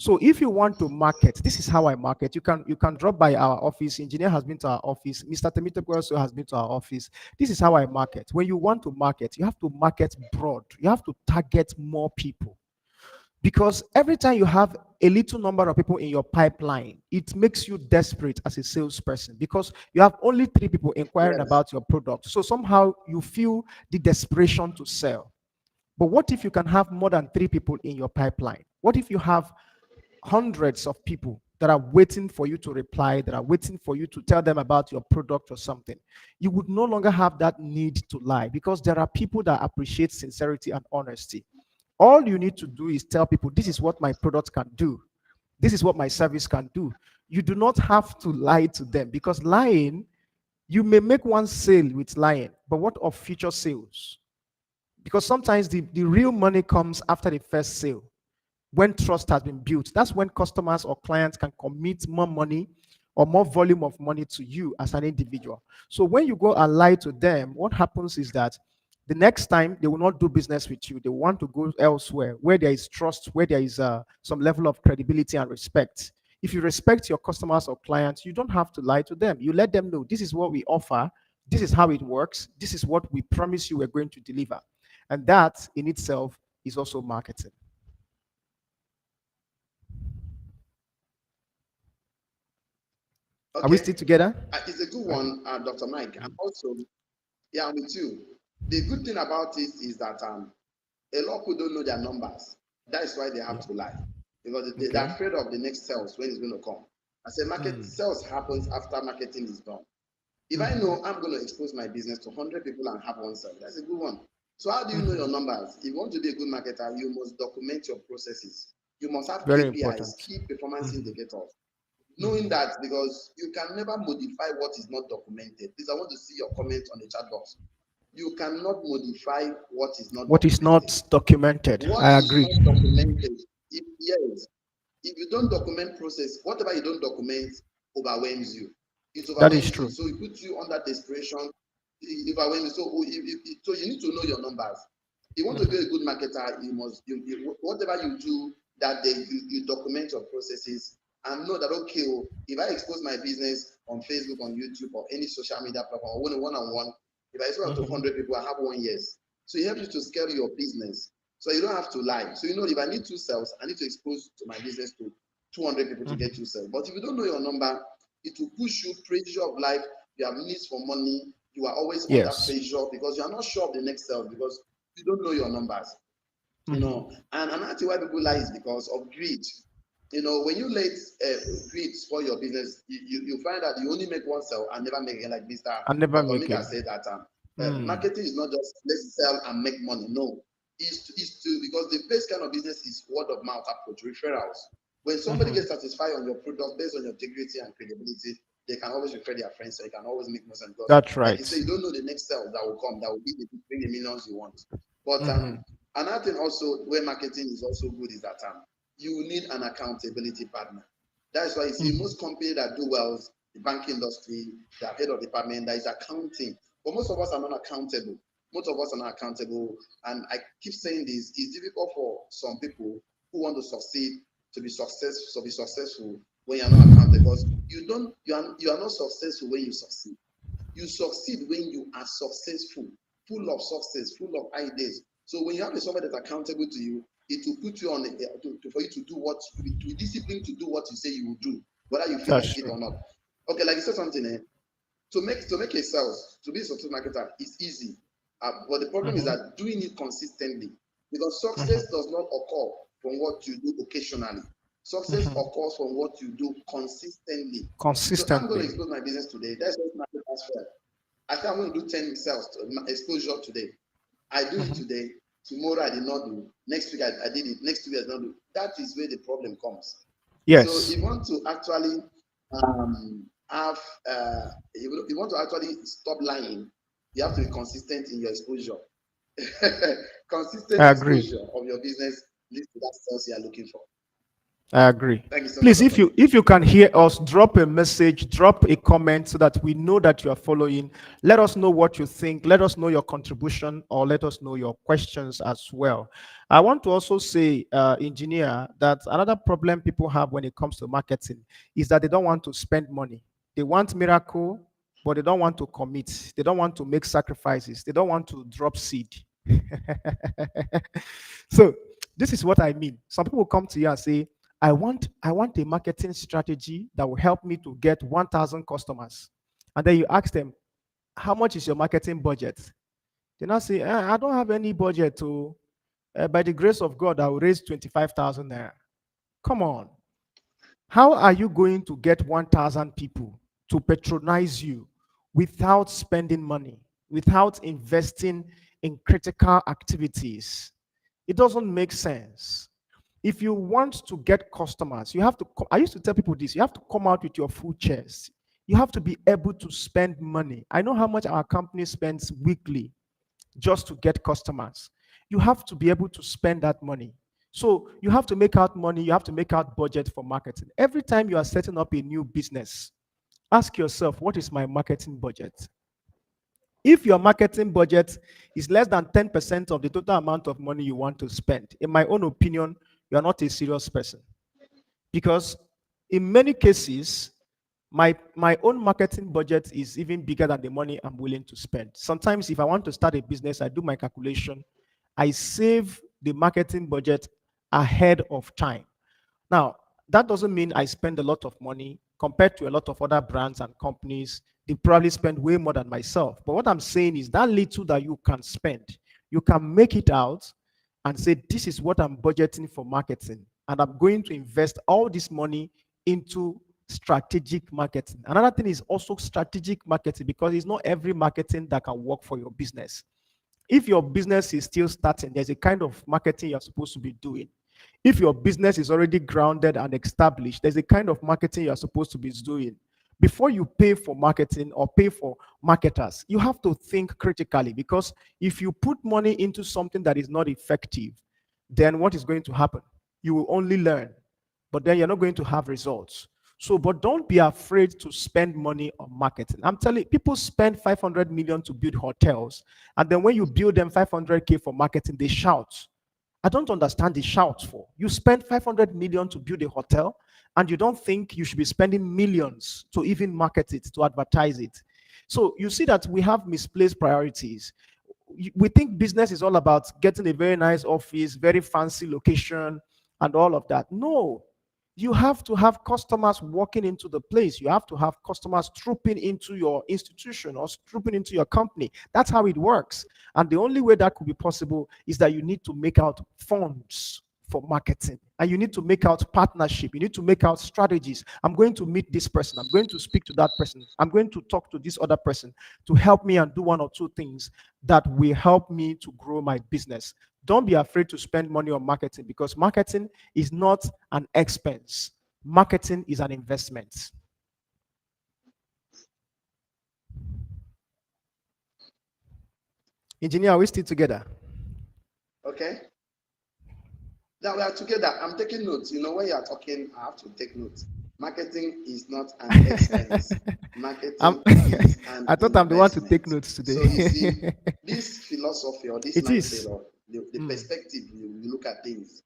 So if you want to market, this is how I market. You can drop by our office. Engineer has been to our office. Mr. Temitope also has been to our office. This is how I market. When you want to market, you have to market broad. You have to target more people. Because every time you have a little number of people in your pipeline, it makes you desperate as a salesperson because you have only 3 people inquiring Yes, about your product. So somehow you feel the desperation to sell. But what if you can have more than 3 people in your pipeline? What if you have hundreds of people that are waiting for you to reply, that are waiting for you to tell them about your product or something? You would no longer have that need to lie because there are people that appreciate sincerity and honesty. All you need to do is tell people, this is what my product can do. This is what my service can do. You do not have to lie to them because lying, you may make one sale with lying, but what of future sales? Because sometimes the real money comes after the first sale when trust has been built. That's when customers or clients can commit more money or more volume of money to you as an individual. So when you go and lie to them, what happens is that the next time they will not do business with you. They want to go elsewhere where there is trust, where there is some level of credibility and respect. If you respect your customers or clients, you don't have to lie to them. You let them know this is what we offer, this is how it works, this is what we promise you we're going to deliver. And that in itself is also marketing. Are we okay. still together? It's a good Okay. one, Dr. Mike. And also, yeah, I'm with you. The good thing about it is that a lot of people don't know their numbers. That is why they have Yeah. to lie because they're Okay. afraid of the next sales when it's going to come. I say market Mm. sales happens after marketing is done. If I Mhm. know I'm going to expose my business to 100 people and have one sale, that's a good one. So how do you know your Mhm. numbers? If you want to be a good marketer, you must document your processes. You must have Very KPIs, important. key performance Mhm. indicators. Knowing Mhm. that because you can never modify what is not documented. Please, I want to see your comment on the chat box. You cannot modify what is not What is documented. not documented? What I is agree. not documented, yes, if you don't document process, whatever you don't document overwhelms you. It That is overwhelms you. true. So it puts you under desperation. It overwhelms you. So, so you need to know your numbers. If you want to be Mhm. a good marketer, whatever you do that day, you document your processes and know that okay, if I expose my business on Facebook, on YouTube, or any social media platform, or one-on-one, if I expose to Mhm. 100 people, I have 1 year. So it helps you to scale your business. So you don't have to lie. So you know if I need 2 sales, I need to expose to my business to 200 people to get Mhm. 2 sales. But if you don't know your number, it will push you pressure of life. You have needs for money. You are always under Yes. pressure because you are not sure of the next sale because you don't know your numbers. Mhm. And another thing why people lie is because of greed. When you let greed spoil your business, you find that you only make one sale and never make it. Like Mr. I never Dr. make Mika it. said that Mm. marketing is not just let's sell and make money. No, it's to because the best kind of business is word of mouth approach, referrals. When somebody Mhm. gets satisfied on your product based on your integrity and credibility, they can always refer their friends, so you can always make more sense. Because, That's like you say, right. you don't know the next sale that will come that will bring the millions you want. But Mhm. another thing also where marketing is also good is that you need an accountability partner. That's why you see Mhm. most companies that do well, the banking industry, the head of department, there is accounting. But most of us are not accountable. Most of us are not accountable. And I keep saying this, it's difficult for some people who want to succeed to be successful when you're not accountable because you are not successful when you succeed. You succeed when you are successful, full of success, full of ideas. So when you have somebody that's accountable to you, it will put you on for you to do what to be disciplined to do what you say you will do, whether you feel That's like it true. or not. Okay, like you said something, to make a sales, to be a successful marketer is easy. But the problem is Mhm. that doing it consistently, because success Mhm. does not occur from what you do occasionally. Success Mhm. occurs from what you do consistently. So I'm going to Consistently. expose my business today. That's what marketers fail. I say I'm going to do 10 sales exposure today. I do it Mhm. today. Tomorrow I did not do. Next week I did it. Next week I did not do. That is where the problem comes. So Yes. if you want to actually have, if you want to actually stop lying, You have to be consistent in your exposure. I Consistent agree. exposure of your business leads to that sales you are looking for. I agree. Thank you so much, Please, Dr. Lee. if you can hear us, drop a message, drop a comment so that we know that you are following. Let us know what you think. Let us know your contribution, or let us know your questions as well. I want to also say, engineer, that another problem people have when it comes to marketing is that they don't want to spend money. They want miracle, but they don't want to commit. They don't want to make sacrifices. They don't want to drop seed. So this is what I mean. Some people come to you and say, I want a marketing strategy that will help me to get 1,000 customers. And then you ask them, how much is your marketing budget? They now say, I don't have any budget to, by the grace of God, I will raise 25,000 naira. Come on. How are you going to get 1,000 people to patronize you without spending money, without investing in critical activities? It doesn't make sense. If you want to get customers, you have to. I used to tell people this: you have to come out with your full chest. You have to be able to spend money. I know how much our company spends weekly just to get customers. You have to be able to spend that money. So you have to make out money, you have to make out budget for marketing. Every time you are setting up a new business, ask yourself, what is my marketing budget? If your marketing budget is less than 10% of the total amount of money you want to spend, in my own opinion, you are not a serious person. Because in many cases, my own marketing budget is even bigger than the money I'm willing to spend. Sometimes if I want to start a business, I do my calculation. I save the marketing budget ahead of time. Now, that doesn't mean I spend a lot of money compared to a lot of other brands and companies. They probably spend way more than myself. But what I'm saying is that little that you can spend, you can make it out and say, this is what I'm budgeting for marketing. And I'm going to invest all this money into strategic marketing. Another thing is also strategic marketing, because it's not every marketing that can work for your business. If your business is still starting, there's a kind of marketing you're supposed to be doing. If your business is already grounded and established, there's a kind of marketing you're supposed to be doing. Before you pay for marketing or pay for marketers, you have to think critically, because if you put money into something that is not effective, then what is going to happen? You will only learn, but then you're not going to have results. So, but don't be afraid to spend money on marketing. I'm telling you, people spend 500 million to build hotels, and then when you build them 500K for marketing, they shout. I don't understand the shouts for. You spend 500 million to build a hotel, and you don't think you should be spending millions to even market it, to advertise it. So you see that we have misplaced priorities. We think business is all about getting a very nice office, very fancy location, and all of that. No, you have to have customers walking into the place. You have to have customers trooping into your institution or trooping into your company. That's how it works. And the only way that could be possible is that you need to make out funds for marketing, and you need to make out partnership. You need to make out strategies. I'm going to meet this person. I'm going to speak to that person. I'm going to talk to this other person to help me and do one or two things that will help me to grow my business. Don't be afraid to spend money on marketing, because marketing is not an expense. Marketing is an investment. Engineer, are we still together? Okay. Now we are together. I'm taking notes. You know, when you are talking, I have to take notes. Marketing is not an expense. I'm, Marketing is an I thought I'm the one to take investment. notes today. So you see, this philosophy or this It mindset is. or the Mm, perspective you look at things,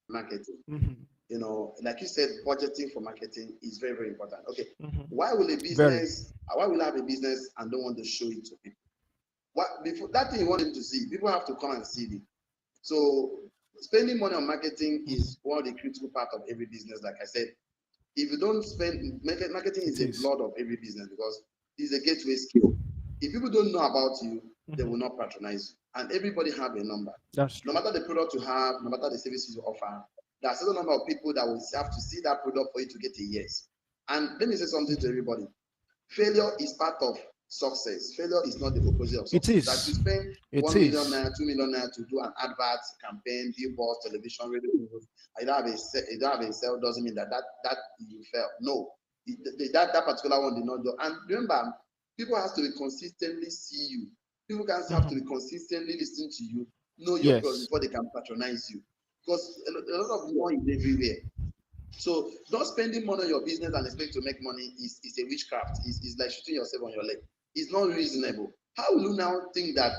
marketing. mhm, You know, like you said, budgeting for marketing is very, very important. Okay, mhm. why will a Very. business? Why will I have a business and don't want to show it to people? What before that thing you want them to see? People have to come and see it. So spending money on marketing Mhm. is one of the critical part of every business. Like I said, if you don't spend marketing is It a is. blood of every business because it's a gateway skill. If people don't know about you, they Mhm. will not patronize you. And everybody have a number. That's No true. matter the product you have, no matter the services you offer, there are a certain number of people that will have to see that product for you to get a yes. And let me say something to Mhm. everybody. Failure is part of success. Failure is not the opposite of It success. That you is. spend It 1 million is. naira, 2 million naira to do an advert campaign, billboards, television, radio, news. You don't have a sale doesn't mean that you fail. No, that particular one did not do. And remember, People have to be consistently see you. People can have to be consistently listen to you, know your product Yes. before they can patronize you. Because a lot of money is everywhere. So not spending money on your business and expect to make money is a witchcraft. Is like shooting yourself on your leg. It's not reasonable. How will you now think that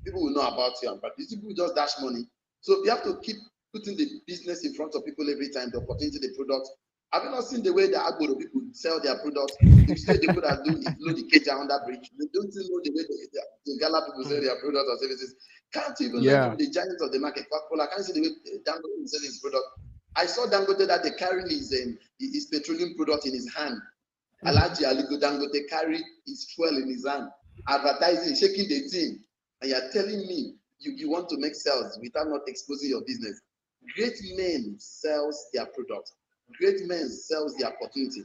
people will know about you and practice? People just dash money. So you have to keep putting the business in front of people every time, the opportunity, the product. Have you not seen the way the Agboro people sell their products? You see the people that do it, load the cage under bridge. They don't even know the way the Gala people sell their products or services. Can't even learn Yeah. from the giants of the market. Coca-Cola can't see the way Dangote is selling his product. I saw Dangote that they carry his petroleum product in his hand. Alhaji Aliko Dangote carry his fuel in his hand, advertising, shaking the team. And you're telling me you want to make sales without not exposing your business. Great men sells their product. Great men sells the opportunity.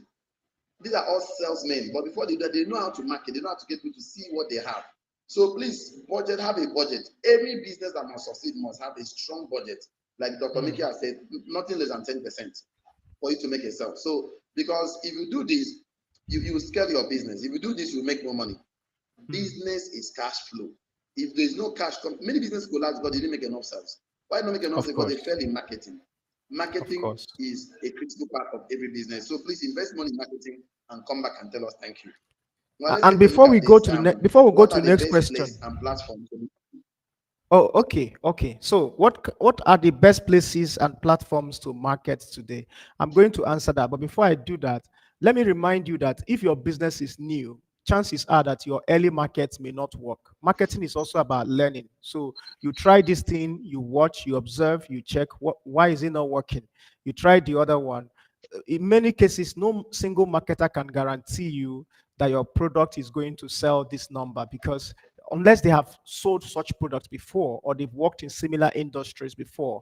These are all salesmen, but before they do that, they know how to market, they know how to get people to see what they have. So please, have a budget. Every business that must succeed must have a strong budget. Like Dr. Mickey has said, nothing less than 10% for you to make a sale. So, because if you do this, you will scale your business. If you do this, you will make more money. Business is cash flow. If there is no cash, many businesses collapse because they didn't make enough sales. Why not make enough Of sales? Because course. they fail in marketing. Of Marketing course. is a critical part of every business. So please invest money in marketing and come back and tell us thank you. Now let's And take a look before we at go this. to the next, before we go What to are the the next best question. places and platforms? Oh, okay, okay. So, what are the best places and platforms to market today? I'm going to answer that, but before I do that, let me remind you that if your business is new, chances are that your early markets may not work. Marketing is also about learning. So, you try this thing, you watch, you observe, you check why is it not working. You try the other one. In many cases, no single marketer can guarantee you that your product is going to sell this number, because unless they have sold such products before or they've worked in similar industries before.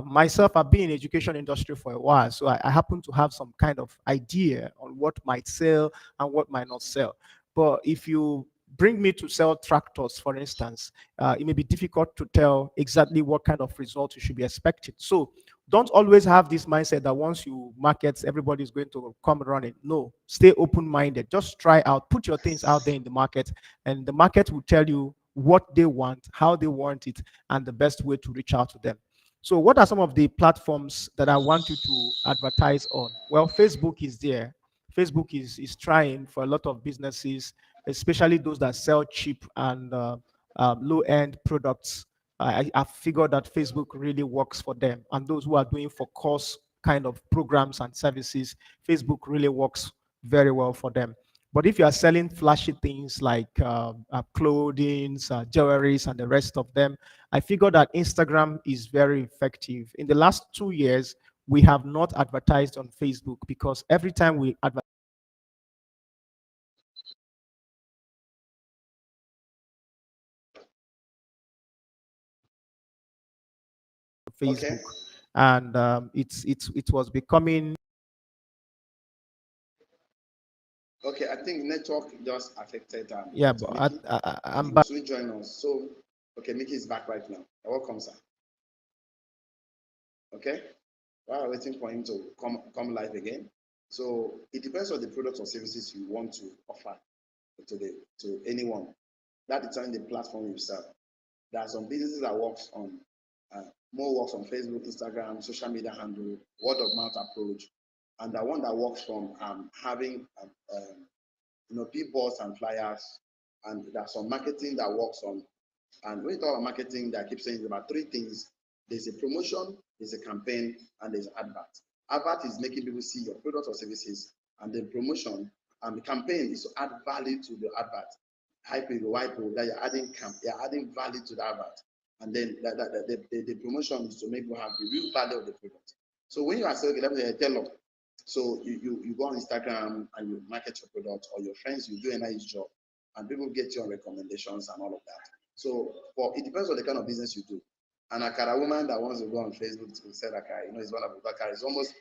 Myself, I've been in education industry for a while, so I happen to have some kind of idea on what might sell and what might not sell. But if you bring me to sell tractors, for instance, it may be difficult to tell exactly what kind of result you should be expecting. So don't always have this mindset that once you market, everybody is going to come running. No, stay open-minded. Just try out, put your things out there in the market, and the market will tell you what they want, how they want it, and the best way to reach out to them. So, what are some of the platforms that I want you to advertise on? Well, Facebook is there. Facebook is trying for a lot of businesses, especially those that sell cheap and low-end products. I figured that Facebook really works for them, and those who are doing for course kind of programs and services, Facebook really works very well for them. But if you are selling flashy things like clothing, jewelries, and the rest of them, I figured that Instagram is very effective. In the last 2 years, we have not advertised on Facebook because every time we advertise on Okay. Facebook, and it was becoming. Okay, I think network just affected Yeah, Dr. but Mickey. I'm He will back. soon join us. So, okay, Mickey is back right now. Welcome, sir. Okay. While we're waiting for him to come live again. So it depends on the products or services you want to offer to anyone. That determines the platform you sell. There are some businesses that works on more works on Facebook, Instagram, social media handle, word of mouth approach, and the one that works from having billboards and flyers, and there's some marketing that works on. And when you talk about marketing, I keep saying about three things. There's a promotion, there's a campaign, and there's advert. Advert is making people see your products or services, and the promotion and the campaign is to add value to the advert. Hype it, white people that you're adding value to the advert. And then the promotion is to make you have the real value of the product. So when you are selling, let me tell you, so you go on Instagram and you market your product, or your friends, you do a nice job, and people get you on recommendations and all of that. So, but it depends on the kind of business you do. An Akara woman that wants to go on Facebook to sell Akara, it's one of the Akara. It's almost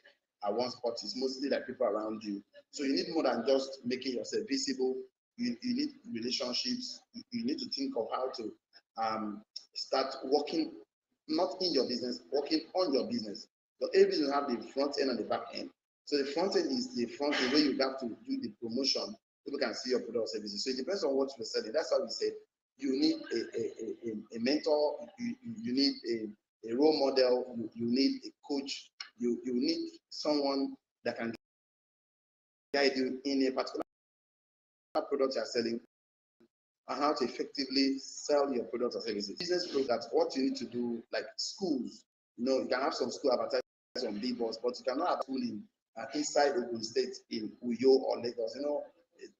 at one spot. It's mostly like people around you. So you need more than just making yourself visible. You need relationships. You need to think of how to start working, not in your business, working on your business. So every business have the front end and the back end. So the front end is the front end where you have to do the promotion people can see your product or services. So it depends on what you're selling. That's why we said you need a mentor, you need a role model, you need a coach, you need someone that can guide you in a particular product you're selling and how to effectively sell your products or services. Business products, what you need to do, like schools, you can have some school advertise on billboards, but you cannot have school in inside Ogun State in Uyo or Lagos.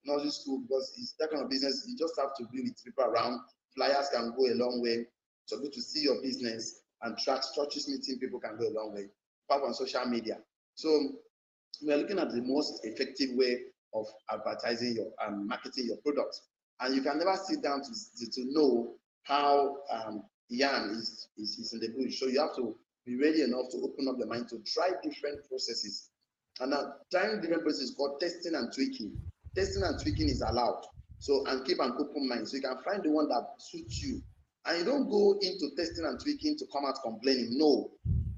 Nursery school, because it's that kind of business. You just have to be with people around. Flyers can go a long way. So good to see your business, and churches meeting people can go a long way. Apart on social media. So we are looking at the most effective way of advertising your marketing your products. And you can never sit down to know how yam is in the bush. So you have to be ready enough to open up your mind to try different processes. And now trying different processes is called testing and tweaking. Testing and tweaking is allowed. So, and keep an open mind. So you can find the one that suits you. And you don't go into testing and tweaking to come out complaining. No.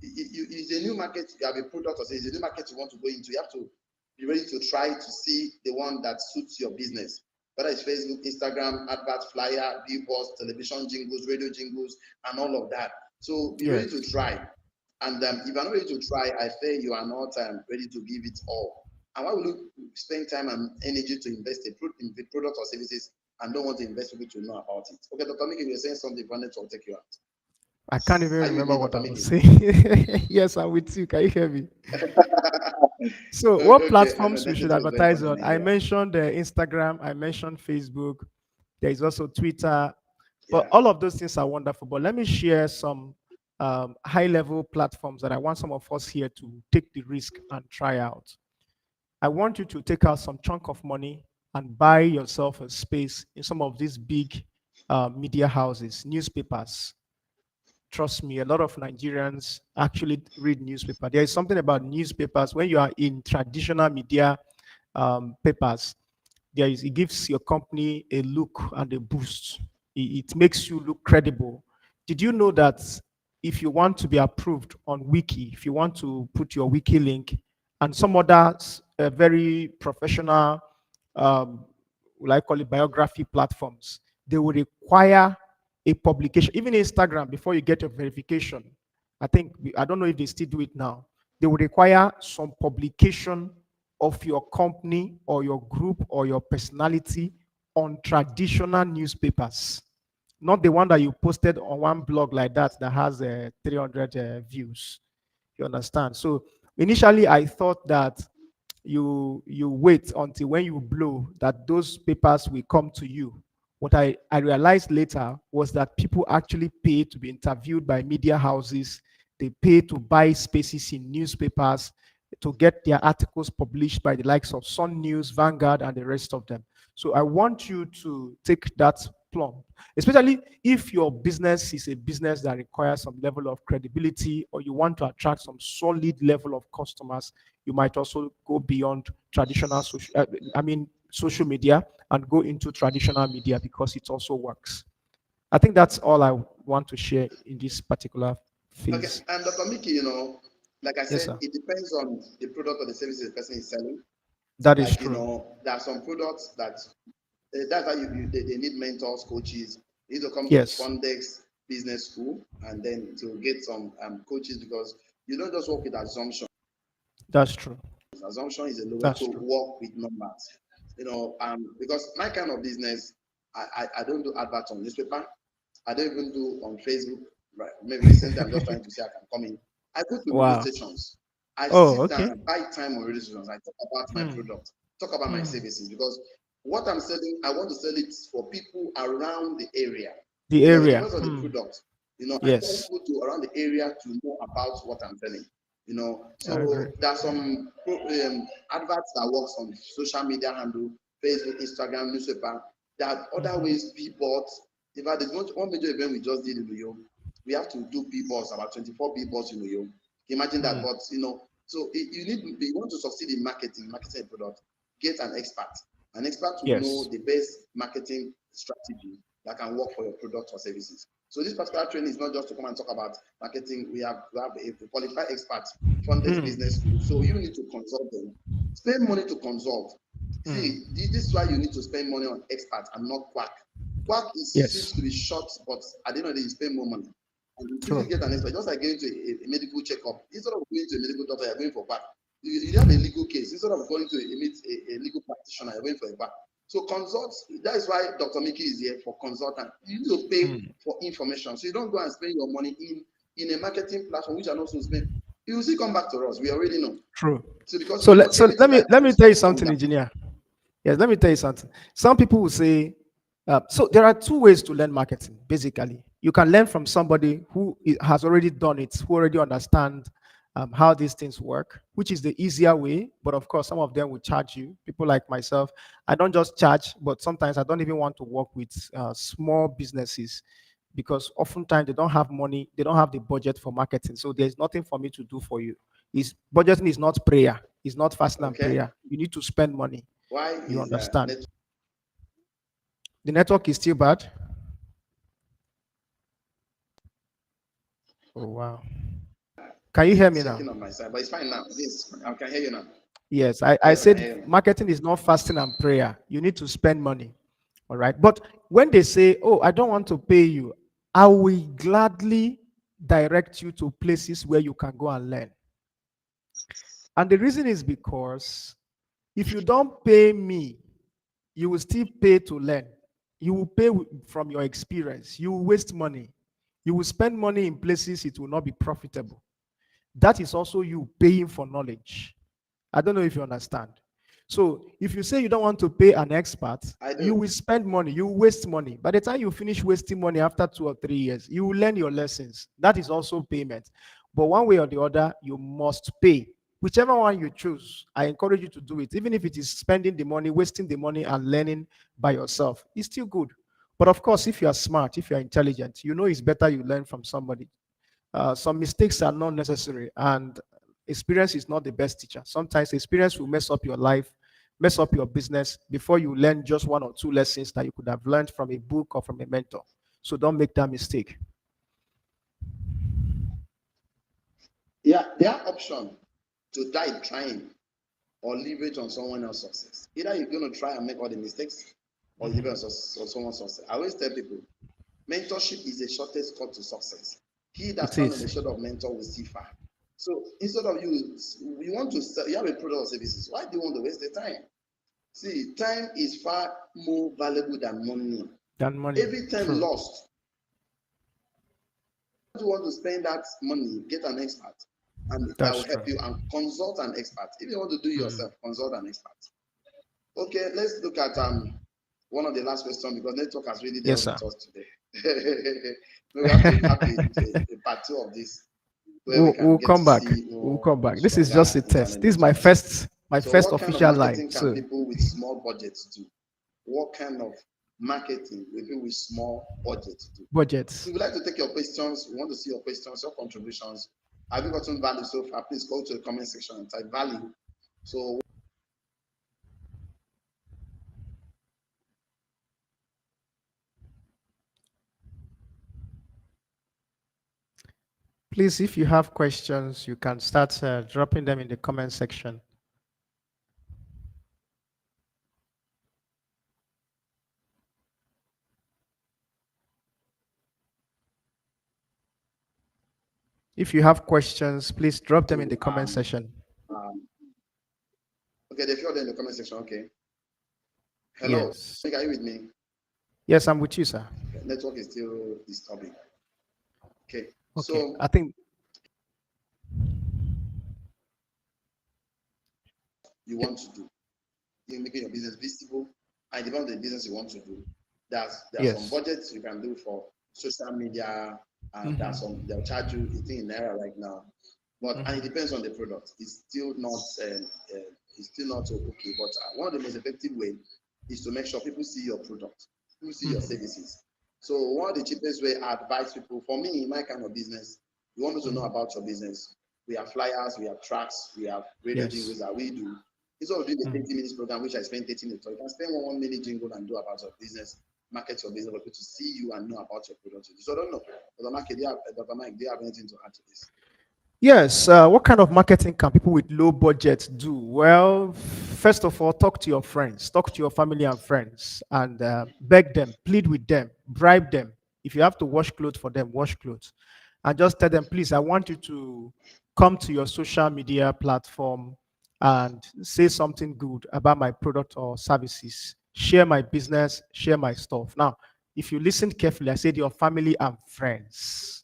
It's a new market. You have a product or say it's a new market you want to go into. You have to be ready to try to see the one that suits your business. Whether it's Facebook, Instagram, advert, flyer, billboards, television jingles, radio jingles, and all of that. So be ready to try. And if you're not ready to try, I fear you are not ready to give it all. And why will you spend time and energy to invest in the product or services and don't want to invest people to know about it? Okay, Dr. Miki, you're saying something, Vanessa will take you out. I can't even Are you with remember me, what Dr. I was Miki? saying. Yes, I'm with you. Can you hear me? So, what Okay, platforms we should network is very poor advertise in on? I Nigeria. mentioned Instagram. I mentioned Facebook. There is also Twitter. But Yeah. all of those things are wonderful. But let me share some high-level platforms that I want some of us here to take the risk and try out. I want you to take out some chunk of money and buy yourself a space in some of these big media houses, newspapers. Trust me, a lot of Nigerians actually read newspaper. There is something about newspapers when you are in traditional media papers. It gives your company a look and a boost. It makes you look credible. Did you know that if you want to be approved on Wiki, if you want to put your Wiki link and some other very professional, like call it biography platforms, they will require a publication, even Instagram, before you get your verification. I don't know if they still do it now. They will require some publication of your company or your group or your personality on traditional newspapers, not the one that you posted on one blog like that has 300 views. You understand? So initially, I thought that you wait until when you blow that those papers will come to you. What I realized later was that people actually pay to be interviewed by media houses. They pay to buy spaces in newspapers to get their articles published by the likes of Sun News, Vanguard, and the rest of them. So I want you to take that plumb, especially if your business is a business that requires some level of credibility or you want to attract some solid level of customers. You might also go beyond traditional social media and go into traditional media because it also works. I think that's all I want to share in this particular Okay, phase. and Dr. Miki, like I Yes, said, sir. it depends on the product or the service the person is selling. That is Like, true. there are some products that's why they need mentors, coaches. You need to come to Yes, Fundex Business School and then to get some coaches, because you don't just work with assumptions. that's true. Assumption is a low way That's to true. work with numbers. Because my kind of business, I don't do adverts on newspaper. I don't even do on Facebook. Right? Maybe recently I'm just trying to see I can come in. I go to radio Wow. stations. I Oh, sit down, okay. I buy time on radio stations. I talk about my Hmm. product, talk about my Hmm. services, because what I'm selling, I want to sell it for people around the area. The It area. depends on the Hmm. product. I want Yes, people to around the area to know about what I'm selling. I agree. So there are some adverts that works on social media handle, Facebook, Instagram, newspaper. There are other Mhm. ways, billboards. In fact, there's one major event we just did in New York. We have to do billboards, about 24 billboards in New York. Imagine that, Hmm. but so you want to succeed in marketing a product, get an expert. An expert will know Yes. the best marketing strategy that can work for your product or services. So this particular training is not just to come and talk about marketing. We have a qualified expert from this Hmm. business school. So you need to consult them. Spend money to consult. See, this is why you need to spend money on experts and not quack. Quack is Yes. seems to be short, but at the end of the day, you spend more money. And you True. quickly get an expert. Just like going to a medical checkup. Instead of going to a medical doctor, you're going for quack. You have a legal case. Instead of going to a legal practitioner, you're going for a quack. So consult. That is why Dr. Mickey is here for consultant. You need to pay for information. So you don't go and spend your money in a marketing platform which are not so spend. You will still come back to us. We already know. True. So because So you know everything that let me costs tell you something, come down. engineer. Yes, let me tell you something. Some people will say, so there are two ways to learn marketing. Basically, you can learn from somebody who has already done it, who already understand how these things work, which is the easier way. But of course, some of them will charge you. People like myself, I don't just charge, but sometimes I don't even want to work with small businesses because oftentimes they don't have money, they don't have the budget for marketing. So there's nothing for me to do for you. Is budgeting is not prayer, it's not fasting and Okay. prayer. You need to spend money. Why You is that? understand? The network is still bad. Oh wow. Can you hear me now? Checking on my side, but it's fine now. Yes, I can hear you now. Yes, I Yes, I can hear said you now. marketing is not fasting and prayer. You need to spend money. All right. But when they say, oh, I don't want to pay you, I will gladly direct you to places where you can go and learn. And the reason is because if you don't pay me, you will still pay to learn. You will pay from your experience. You will waste money. You will spend money in places it will not be profitable. That is also you paying for knowledge. I don't know if you understand. So if you say you don't want to pay an expert, I you do. will spend money, you will waste money. By the time you finish wasting money after 2 or 3 years, you will learn your lessons. That is also payment. But one way or the other, you must pay. Whichever one you choose, I encourage you to do it. Even if it is spending the money, wasting the money, and learning by yourself, it's still good. But of course, if you are smart, if you are intelligent, you know it's better you learn from somebody. Some mistakes are not necessary, and experience is not the best teacher. Sometimes experience will mess up your life, mess up your business before you learn just 1 or 2 lessons that you could have learned from a book or from a mentor. So don't make that mistake. Yeah, there are options to die trying or leverage on someone else's success. Either you're going to try and make all the mistakes or you leverage on someone's success. I always tell people mentorship is the shortest cut to success. He that It stands on the is. shoulder of mentor will see far. So instead of you want to sell, you have a product or services. Why do you want to waste the time? See, time is far more valuable than money. Than money. Every time True. lost, you want to spend that money, get an expert, and that That's will help true. you and consult an expert. If you want to do Mhm. yourself, consult an expert. Okay, let's look at one of the last questions because network has really Yes, dealt sir. with us today. We have to have a part two of this where we can We'll get to come back. see We'll come back. This is stronger just a test. internet This is my networks. So, first what kind of official live. marketing can So people with small budgets do? What kind of marketing will people with small budgets do? budgets. We would like to take your questions. We want to see your questions, your contributions. Have you gotten value so far? Please go to the comment section and type value. So Please, if you have questions, you can start dropping them in the comment section. If you have questions, please drop them in to the comment section. um, okay, they filled in the comment section. Okay. Hello, Yes. are you with me? Yes, I'm with you, sir. Okay. Network is still disturbing. Okay. Okay. So I think you want to do, you're making your business visible, and depending on the business you want to do, there are some yes. budgets you can do for social media, and there's some Mm-hmm. they'll charge you. It's in naira right now, but and it Mm-hmm. depends on the product. It's still not so okay. But one of the most effective way is to make sure people see your product, people see your Mm-hmm. services. So one of the cheapest way I advise people, for me, in my kind of business, you want me to know Mm-hmm. about your business. We have flyers, we have tracks, we have radio Yes. jingles that we do. Instead of doing the Mm. 30 minutes program, which I spend 30 minutes, so you can spend 1 minute jingle and do about your business, market your business for people to see you and know about your product. So I don't know. Dr. Mike, do you have anything to add to this? Yes. What kind of marketing can people with low budget do? Well, first of all, talk to your friends, talk to your family and friends, and beg them, plead with them, bribe them. If you have to wash clothes for them, wash clothes, and just tell them, please, I want you to come to your social media platform and say something good about my product or services. Share my business, share my stuff. Now, if you listen carefully, I said your family and friends.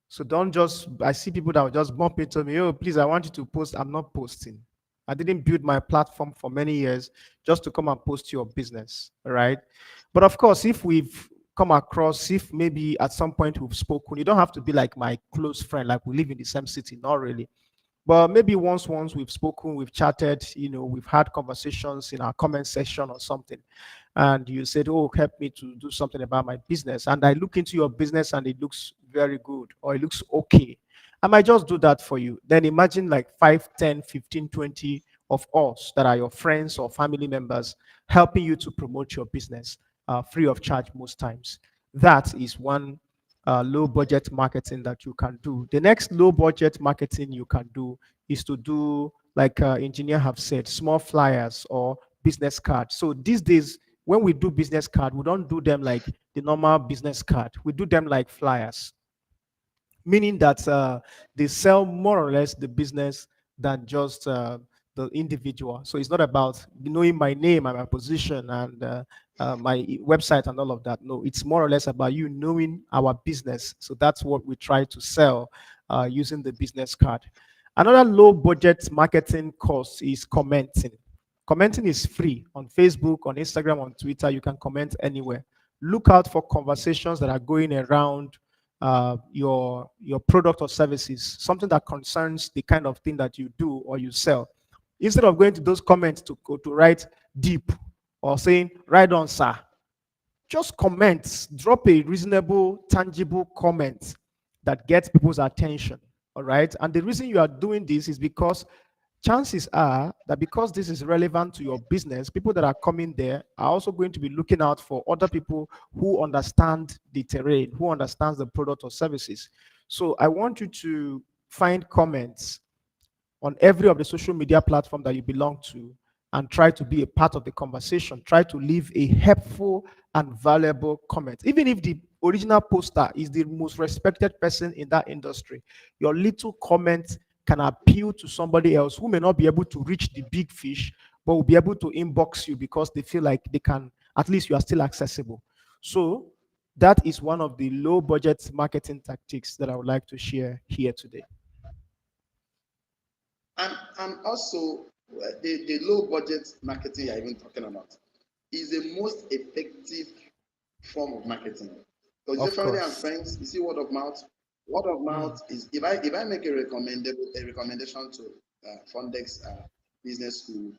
So don't just, I see people that will just bump into me, oh, please, I want you to post. I'm not posting. I didn't build my platform for many years just to come and post your business, all right? But of course, if we've come across, if maybe at some point we've spoken, you don't have to be like my close friend, like we live in the same city, not really. But maybe once we've spoken, we've chatted, we've had conversations in our comment section or something, and you said, "Oh, help me to do something about my business," and I look into your business and it looks very good or it looks okay, I might just do that for you. Then imagine like 5, 10, 15, 20 of us that are your friends or family members helping you to promote your business free of charge most times. That is one low budget marketing that you can do. The next low budget marketing you can do is to do, like engineer have said, small flyers or business cards. So these days, when we do business card, we don't do them like the normal business card. We do them like flyers, meaning that they sell more or less the business than just the individual. So it's not about knowing my name and my position and my website and all of that. No, it's more or less about you knowing our business. So that's what we try to sell using the business card. Another low budget marketing cost is commenting. Commenting is free on Facebook, on Instagram, on Twitter. You can comment anywhere. Look out for conversations that are going around your product or services, something that concerns the kind of thing that you do or you sell. Instead of going to those comments to go to write deep or saying right on, sir, just comment, drop a reasonable, tangible comment that gets people's attention. All right. And the reason you are doing this is because chances are that because this is relevant to your business, people that are coming there are also going to be looking out for other people who understand the terrain, who understands the product or services. So I want you to find comments on every of the social media platform that you belong to and try to be a part of the conversation. Try to leave a helpful and valuable comment. Even if the original poster is the most respected person in that industry, your little comment can appeal to somebody else who may not be able to reach the big fish, but will be able to inbox you because they feel like they can, at least you are still accessible. So that is one of the low budget marketing tactics that I would like to share here today. And also the low budget marketing you're even talking about is the most effective form of marketing. Because your Of family and course. friends, you see word of mouth. Word of Mm, mouth is if I make a recommendation to Fondex business school,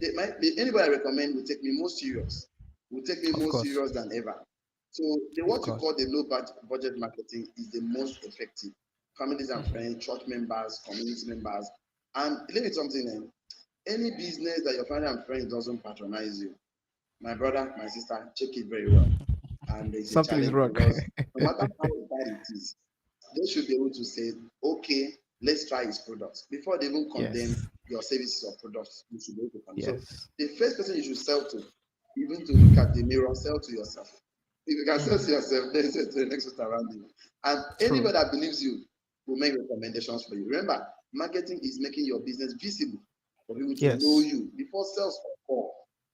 anybody I recommend will take me more serious, will take me of more course. serious than ever. So the Of what you course. call the low budget marketing is the most effective. Families and Mhm. friends, church members, community members, and let me something. Any business that your family and friends doesn't patronize you, my brother, my sister, check it very well. And there's a Something is challenge wrong. because no matter how bad it is, they should be able to say, okay, let's try his products. Before they even condemn Yes. your services or products, you should be able to condemn. So Yes. the first person you should sell to, even to look at the mirror, sell to yourself. If you can sell Mhm. to yourself, then sell to the next person around you. And True. anybody that believes you will make recommendations for you. Remember, marketing is making your business visible for people to know Yes. you before sales occur.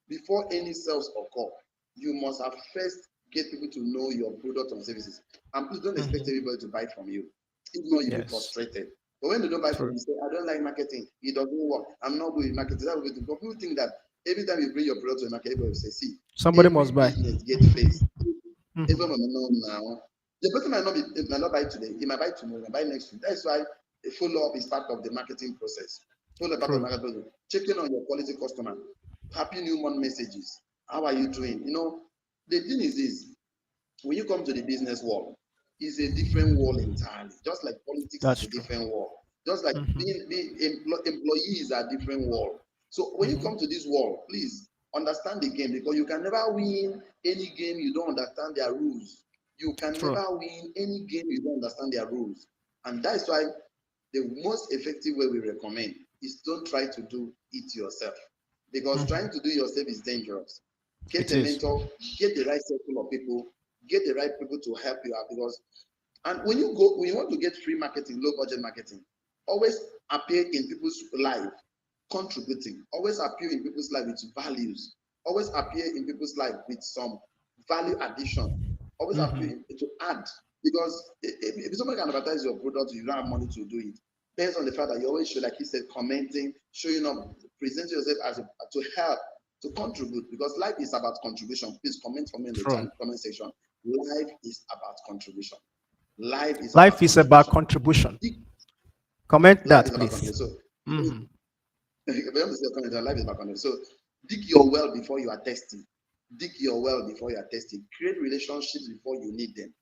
Before any sales occur, you must have first get people to know your product and services. And please don't expect Mhm. everybody to buy from you. If not, you'll be Yes. frustrated. But when they don't buy from True. you, say, I don't like marketing. It doesn't work. I'm not good with marketing. That will be the but people think that every time you bring your product to the market, everybody will say, see, Somebody must every buy. business gets faced. Mhm. Everyone will know now. The person might not buy today. He might buy tomorrow. He might buy next week. That's why a follow up is part of the marketing process. Follow up part of the True. marketing process. Checking on your quality customer. Happy New Month messages. How are you doing? The thing is this: when you come to the business world, it's a different world entirely. Just like politics is That's a true. different world. Just like Mhm. being employees are a different world. So when you Mhm. come to this world, please understand the game because you can never win any game you don't understand their rules. You can True. never win any game you don't understand their rules. And that's why the most effective way we recommend is don't try to do it yourself, because trying to do it yourself is dangerous. Get It a is. mentor, get the right circle of people, get the right people to help you out. Because, and when you want to get free marketing, low budget marketing, always appear in people's life contributing, always appear in people's life with values, always appear in people's life with some value addition, always appear to add. Because if somebody can advertise your product, you don't have money to do it. Based on the fact that you always show, like he said, commenting, showing up, presenting yourself as to help, to contribute. Because life is about contribution. Please comment for me in the True. comment section. Life is about contribution. Life is Life about is about contribution. contribution. Comment Life is that, about please. contribution. So Mhm. life is about contribution. So dig your well before you are testing. Dig your well before you are testing. Create relationships before you need them.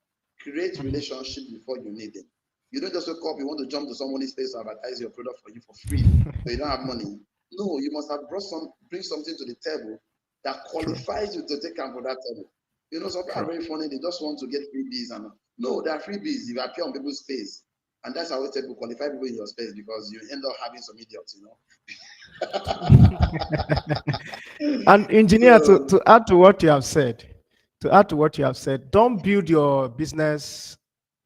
Create relationships before you need them. You don't just wake up, you want to jump to somebody's face to advertise your product for you for free, but you don't have money. No, you must have bring something to the table that True. qualifies you to take on for that table. Some people are True. very funny, they just want to get freebies, and no, there are freebies if you appear on people's face. And that's how we tell people qualify people in your space, because you end up having some idiots. And engineer, So to add to what you have said, don't build your business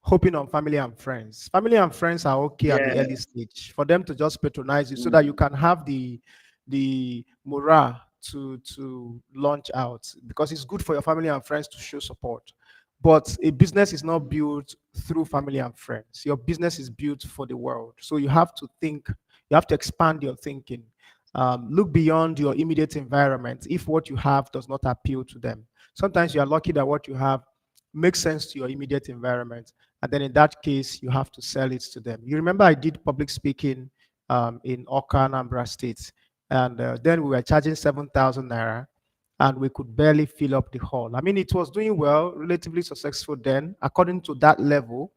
hoping on family and friends. Family and friends are okay at the yeah. early stage for them to just patronize you so that you Mm, can have the morale to launch out, because it's good for your family and friends to show support. But a business is not built through family and friends. Your business is built for the world. So you have to think, you have to expand your thinking. Look beyond your immediate environment if what you have does not appeal to them. Sometimes you are lucky that what you have makes sense to your immediate environment. And then in that case, you have to sell it to them. You remember I did public speaking in Oka, Anambra State. And then we were charging 7,000 naira and we could barely fill up the hall. I mean, it was doing well, relatively successful then, according to that level.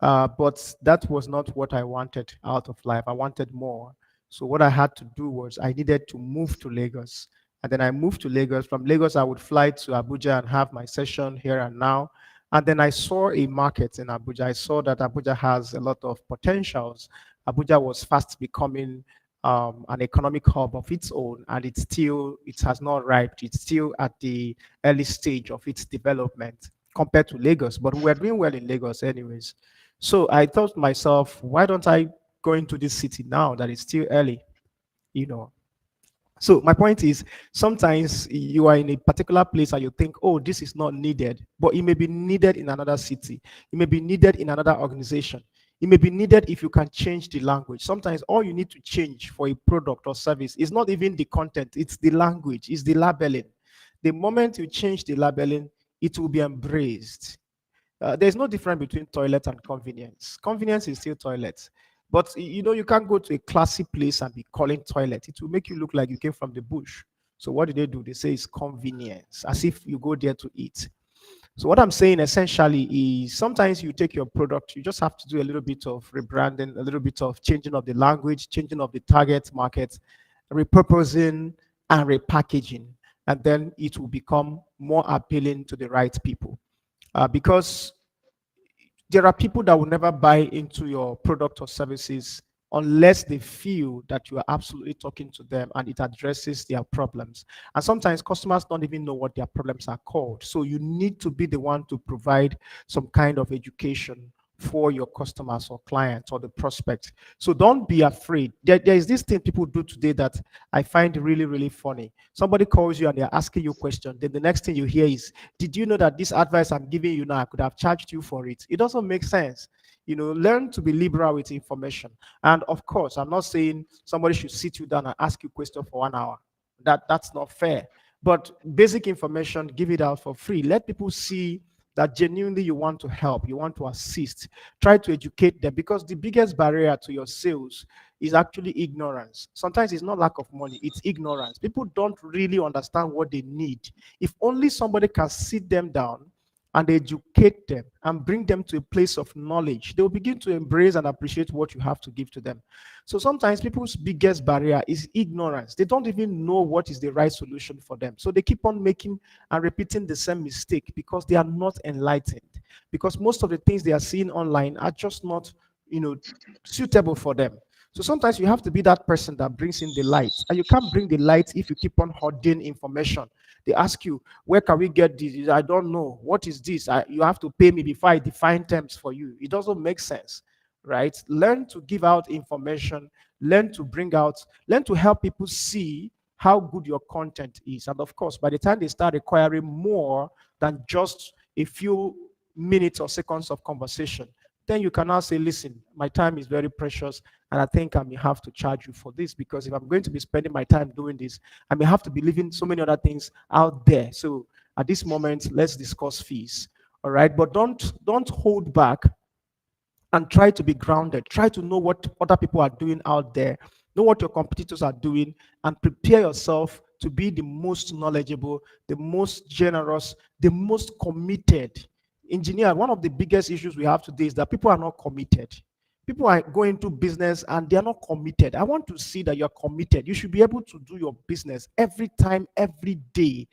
But that was not what I wanted out of life. I wanted more. So what I had to do was I needed to move to Lagos. And then I moved to Lagos. From Lagos, I would fly to Abuja and have my session here and now. And then I saw a market in Abuja. I saw that Abuja has a lot of potentials. Abuja was fast becoming an economic hub of its own, and it has not ripened. It's still at the early stage of its development compared to Lagos. But we're doing well in Lagos, anyways. So I thought to myself, why don't I go into this city now that it's still early? You know, so my point is, sometimes you are in a particular place and you think, oh, this is not needed, but it may be needed in another city. It may be needed in another organization. It may be needed if you can change the language. Sometimes all you need to change for a product or service is not even the content, it's the language, it's the labeling. The moment you change the labeling, it will be embraced. There's no difference between toilet and convenience. Convenience is still toilet. But you can't go to a classy place and be calling toilet. It will make you look like you came from the bush. So what do? They say it's convenience, as if you go there to eat. So what I'm saying essentially is sometimes you take your product, you just have to do a little bit of rebranding, a little bit of changing of the language, changing of the target market, repurposing and repackaging, and then it will become more appealing to the right people. Because there are people that will never buy into your product or services unless they feel that you are absolutely talking to them and it addresses their problems. And sometimes customers don't even know what their problems are called. So you need to be the one to provide some kind of education for your customers or clients or the prospect. So don't be afraid. There is this thing people do today that I find really, really funny. Somebody calls you and they're asking you a question. Then the next thing you hear is, did you know that this advice I'm giving you now, I could have charged you for it? It doesn't make sense. Learn to be liberal with information. And of course, I'm not saying somebody should sit you down and ask you a question for 1 hour. That's not fair. But basic information, give it out for free. Let people see that genuinely you want to help, you want to assist. Try to educate them, because the biggest barrier to your sales is actually ignorance. Sometimes it's not lack of money, it's ignorance. People don't really understand what they need. If only somebody can sit them down and educate them and bring them to a place of knowledge, they will begin to embrace and appreciate what you have to give to them. So sometimes people's biggest barrier is ignorance. They don't even know what is the right solution for them. So they keep on making and repeating the same mistake because they are not enlightened. Because most of the things they are seeing online are just not you know, suitable for them. So sometimes you have to be that person that brings in the light, and you can't bring the light if you keep on hoarding information. They ask you, where can we get this? I don't know. What is this? You have to pay me before I define terms for you. It doesn't make sense, right? Learn to give out information, learn to bring out, learn to help people see how good your content is. And of course, by the time they start requiring more than just a few minutes or seconds of conversation, then you can now say, listen, my time is very precious, and I think I may have to charge you for this, because if I'm going to be spending my time doing this, I may have to be leaving so many other things out there. So at this moment, let's discuss fees. All right. But don't hold back, and try to be grounded. Try to know what other people are doing out there, know what your competitors are doing, and prepare yourself to be the most knowledgeable, the most generous, the most committed. Engineer, one of the biggest issues we have today is that people are not committed. People are going to business and they are not committed. I want to see that you're committed. You should be able to do your business every time, every day.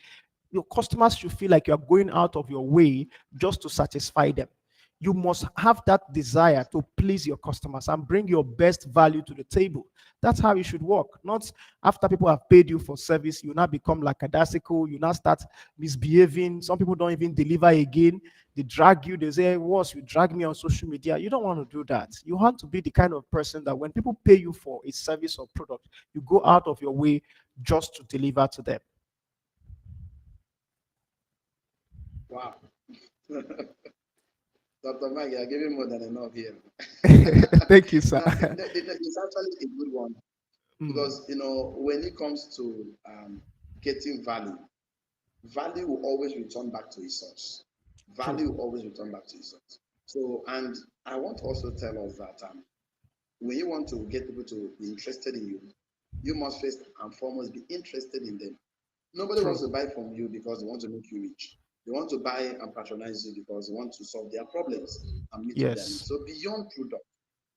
Your customers should feel like you're going out of your way just to satisfy them. You must have that desire to please your customers and bring your best value to the table. That's how it should work. Not after people have paid you for service, you now become lackadaisical, you now start misbehaving. Some people don't even deliver again. They drag you, they say, "Was you drag me on social media." You don't want to do that. You want to be the kind of person that when people pay you for a service or product, you go out of your way just to deliver to them. Wow. Dr. Mike, you're giving more than enough here. Thank you, sir. Now, it's actually a good one Mm, because, when it comes to getting value, value will always return back to its source. true. Value will always return back to its source. So, and I want to also tell us that when you want to get people to be interested in you, you must first and foremost be interested in them. Nobody True. wants to buy from you because they want to make you rich. They want to buy and patronize you because they want to solve their problems and meet their needs. Yes. So beyond product,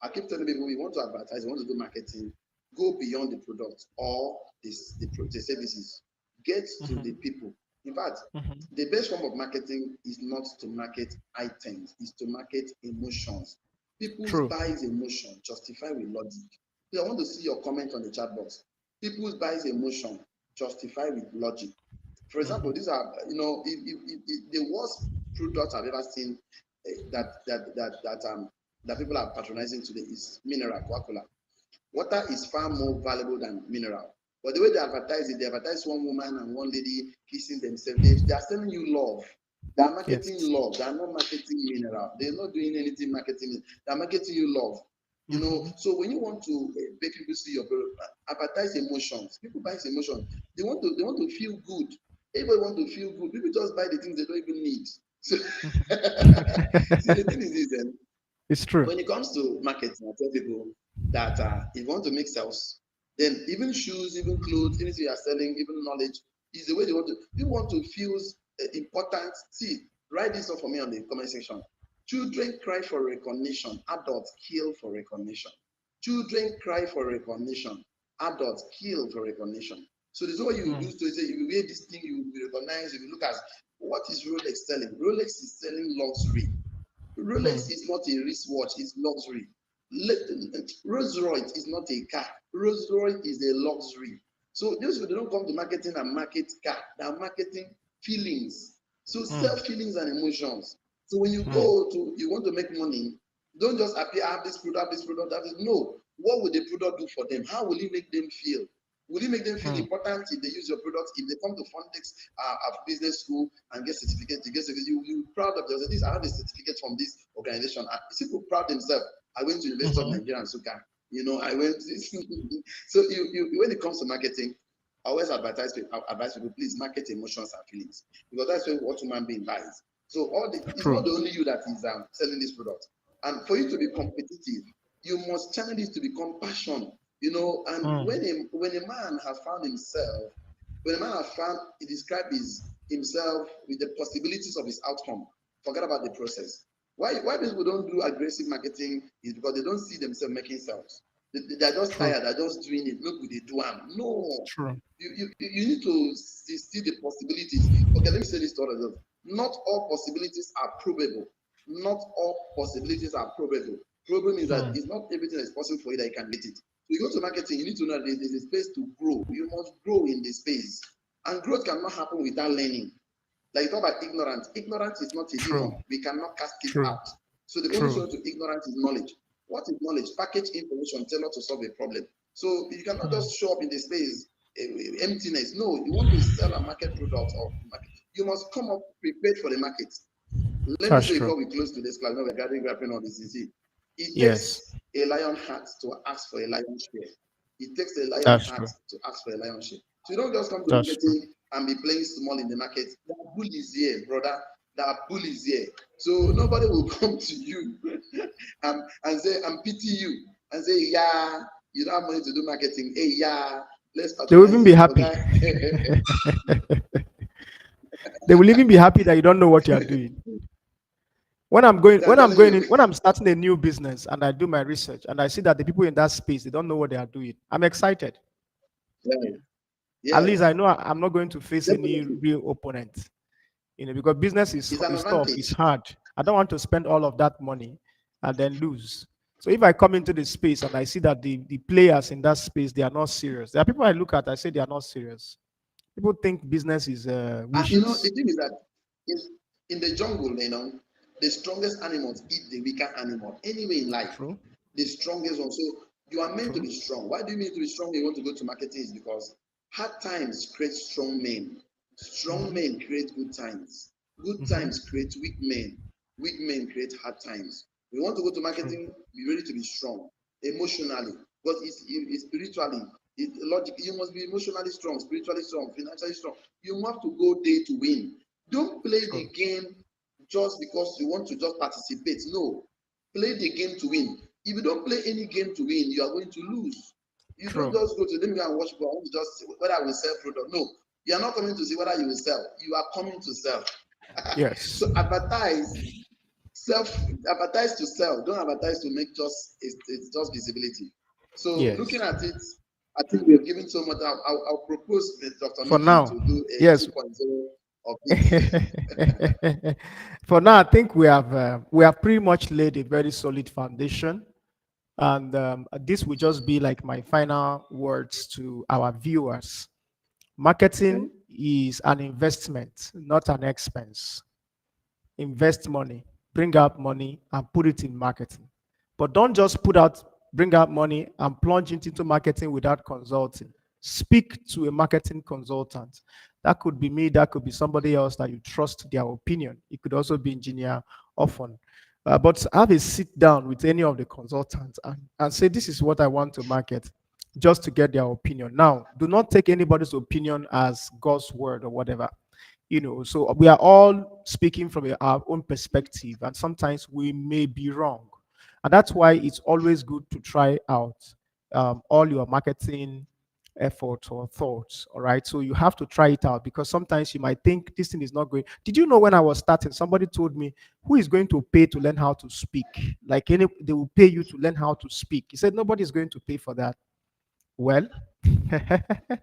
I keep telling people, we want to advertise, we want to do marketing, go beyond the product or the services. Get to Hmm. the people. In fact, Hmm. the best form of marketing is not to market items, is to market emotions. People's True. buys emotion justify with logic. So I want to see your comment on the chat box. People's buys emotion justify with logic. For example, Hmm. these are, the worst product I've ever seen that people are patronizing today is mineral, Coca-Cola. Water is far more valuable than mineral. But the way they advertise it, they advertise one woman and one lady kissing themselves. They are selling you love. They are marketing Yes. love. They are not marketing mineral. They're not doing anything marketing. They are marketing you love. Hmm. So when you want to make people see your product, advertise emotions. People buy emotions. They want to feel good. Everybody want to feel good. People just buy the things they don't even need. So see, the thing is this, It's true. when it comes to marketing, I tell people that if you want to make sales, then even shoes, even clothes, anything you are selling, even knowledge, is the way they want to. People want to feel important. See, write this up for me on the comment section. Children cry for recognition. Adults kill for recognition. Children cry for recognition. Adults kill for recognition. So there's no way you do Mm, so. Say if you wear this thing, you will be recognized. If you look at what is Rolex selling, Rolex is selling luxury. Rolex mm, is not a wristwatch, it's luxury. Rolls Royce is not a car. Rolls Royce is a luxury. So those people they don't come to marketing and market car. They are marketing feelings. So sell mm, feelings and emotions. So when you mm, go to you want to make money, don't just appear, I have this product, this product, that is no. What will the product do for them? How will it make them feel? Will it make them feel mm, important if they use your product? If they come to Fontex business school and get certificate, you proud of yourself. This I have a certificate from this organization. People proud themselves. I went to University of mhm, Nigeria and Suka. I went. So when it comes to marketing, I always advise people, please market emotions and feelings because that's what human being buys. So it's true. not only you that is selling this product, and for you to be competitive, you must channel this to become passion. And Mm, when a man has found himself, when a man has found he described himself with the possibilities of his outcome, forget about the process. Why people don't do aggressive marketing is because they don't see themselves making sales. They are just true. tired. They're just doing it. Look, they do them. No, True. you need to see the possibilities. Okay, let me say this to others. Not all possibilities are probable. Not all possibilities are probable. Problem is that Hmm. it's not everything that is possible for you that you can get it. So you go to marketing, you need to know that there's a space to grow. You must grow in the space. And growth cannot happen without learning. Like you talk about ignorance. Ignorance is not a True. demon. We cannot cast it True. out. So the only True. solution to ignorance is knowledge. What is knowledge? Package information, tell us to solve a problem. So you cannot Hmm. just show up in the space emptiness. No, you want to sell a market product or market. You must come up prepared for the market. Let me That's say true. before we close today's class, now we're gathering, wrapping all this. You see, it Yes, takes a lion heart to ask for a lion share. It takes a lion that's heart true. to ask for a lion share. So you don't just come to That's true. marketing and be playing small in the market. There are bullies here, brother. There are bullies here. So nobody will come to you and say, and pity you and say, yeah, you don't have money to do marketing. Hey, yeah, let's They will patronize even be you. happy. Okay. They will even be happy that you don't know what you are doing. I'm telling you. When I'm starting a new business and I do my research and I see that the people in that space they don't know what they are doing, I'm excited. Yeah, At least yes, I know I'm not going to face any definitely. real opponent. Because business It's an is tough, it's advantage. hard. I don't want to spend all of that money and then lose. So if I come into the space and I see that the players in that space they are not serious, there are people I look at, I say they are not serious. People think business is And the wishes. thing is that in, in the jungle, the strongest animals eat the weaker animal. Anyway, in life, True, the strongest one. So you are meant to true. be strong. Why do you mean to be strong? You want to go to marketing is because hard times create strong men. Strong Hmm. men create good times. Good Hmm. times create weak men. Weak men create hard times. You want to go to True, marketing, be ready to be strong emotionally, but it's spiritually. Logic. You must be emotionally strong, spiritually strong, financially strong. You have to go there to win. Don't play the true, game just because you want to just participate. No, play the game to win. If you don't play any game to win, you are going to lose. You don't true. just go to them and watch for I want to just see whether I will sell product. No, you are not coming to see whether you will sell. You are coming to sell. Yes, So advertise to sell. Don't advertise to make it's just visibility. So looking yes. at it, I think we've given so much. I'll propose with Dr. For Mickey now, to do a yes. 2.0 of this. For now, I think we have pretty much laid a very solid foundation, and this will just be like my final words to our viewers. Okay. Marketing is an investment, not an expense. Invest money, bring out money, and put it in marketing. But don't just bring out money and plunge into marketing without consulting. Speak to a marketing consultant. That could be me, that could be somebody else that you trust their opinion. It could also be engineer often. But have a sit down with any of the consultants and say, this is what I want to market, just to get their opinion. Now, do not take anybody's opinion as God's word or whatever. So we are all speaking from our own perspective, and sometimes we may be wrong, and that's why it's always good to try out all your marketing efforts or thoughts. All right, so you have to try it out, because sometimes you might think this thing is not going. Did you know, when I was starting, somebody told me, who is going to pay to learn how to speak? Like, they will pay you to learn how to speak. He said nobody is going to pay for that. Well,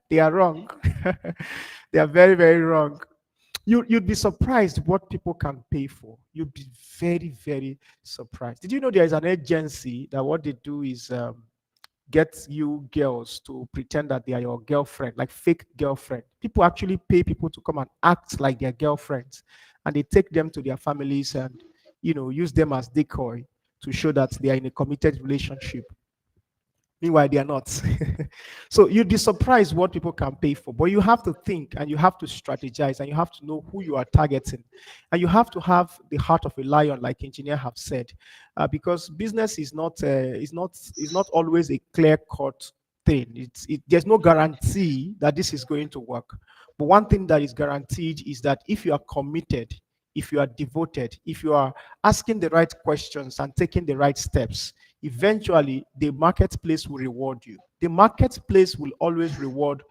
they are wrong. They are very, very wrong. You'd be surprised what people can pay for. You'd be very, very surprised. Did you know there is an agency that what they do is get you girls to pretend that they are your girlfriend, like fake girlfriend. People actually pay people to come and act like their girlfriends, and they take them to their families and use them as decoy to show that they are in a committed relationship. Meanwhile, they are not. So you'd be surprised what people can pay for. But you have to think, and you have to strategize, and you have to know who you are targeting. And you have to have the heart of a lion, like engineer have said, because business is not always a clear cut thing. There's no guarantee that this is going to work. But one thing that is guaranteed is that if you are committed, if you are devoted, if you are asking the right questions and taking the right steps, eventually the marketplace will reward you. The marketplace will always reward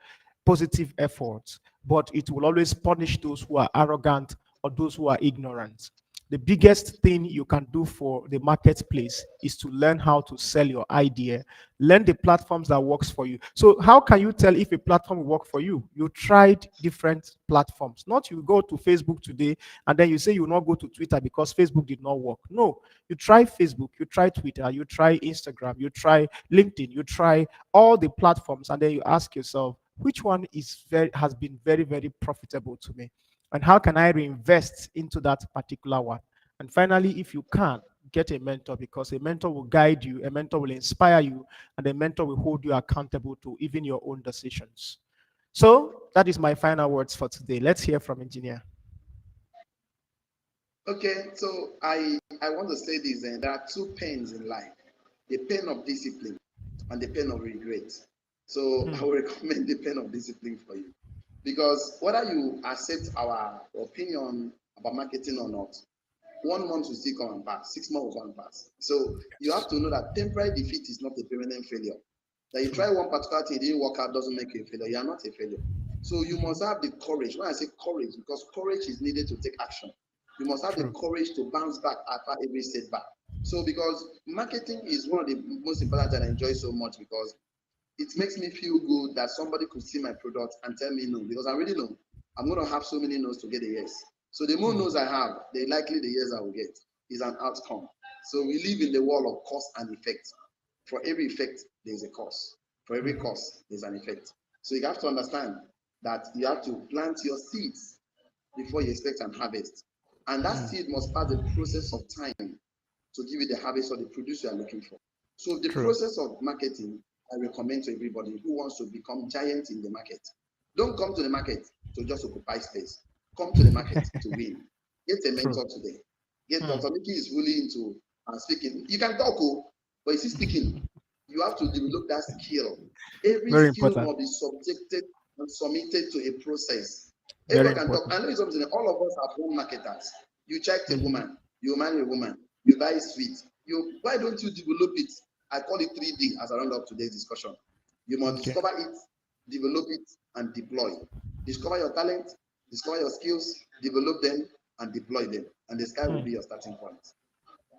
positive efforts, but it will always punish those who are arrogant or those who are ignorant. the biggest thing you can do for the marketplace is to learn how to sell your idea, learn the platforms that works for you. So how can you tell if a platform will work for you? You tried different platforms. Not you go to Facebook today and then you say you will not go to Twitter because Facebook did not work. No, you try Facebook, you try Twitter, you try Instagram, you try LinkedIn, you try all the platforms, and then you ask yourself, which one has been very, very profitable to me? And how can I reinvest into that particular one? And finally, if you can, get a mentor, because a mentor will guide you, a mentor will inspire you, and a mentor will hold you accountable to even your own decisions. So that is my final words for today. Let's hear from engineer. Okay, so I want to say this, and there are two pains in life: the pain of discipline and the pain of regret. So I Hmm. will recommend the pain of discipline for you, because whether you accept our opinion about marketing or not, 1 month will still come and pass, 6 months will come and pass. So you have Yes. to know that temporary defeat is not a permanent failure. That you True. try one particular thing, it didn't work out, doesn't make you a failure. You are not a failure. So you Mhm. must have the courage. When I say courage, because courage is needed to take action. You must have the True. courage to bounce back after every setback. So because marketing is one of the most important that I enjoy so much, because it makes me feel good that somebody could see my product and tell me no, because I really know I'm going to have so many no's to get a yes. So the more no's Mhm. I have, the likely the yes I will get is an outcome. So we live in the world of cause and effect. For every effect, there's a cause. For every Mhm. cause, there's an effect. So you have to understand that you have to plant your seeds before you expect an harvest. And that Mm. seed must pass the process of time to give you the harvest or the produce you are looking for. So the True. process of marketing, I recommend to everybody who wants to become giant in the market. Don't come to the market to just occupy space. Come to the market to win. Get a True. mentor today. Get Mm. Dr. Mickey is really into speaking. You can talk, but is he speaking? You have to develop that skill. Every Very skill important. must be subjected and submitted to a process. Very Everyone can talk. important. I know something. All of us are born marketers. You check a Mhm. woman, you marry a woman, you buy sweet. Why don't you develop it? I call it 3D as I round up today's discussion. You must Okay. discover it, develop it, and deploy. Discover your talent, discover your skills, develop them, and deploy them. And the sky will Hmm. be your starting point.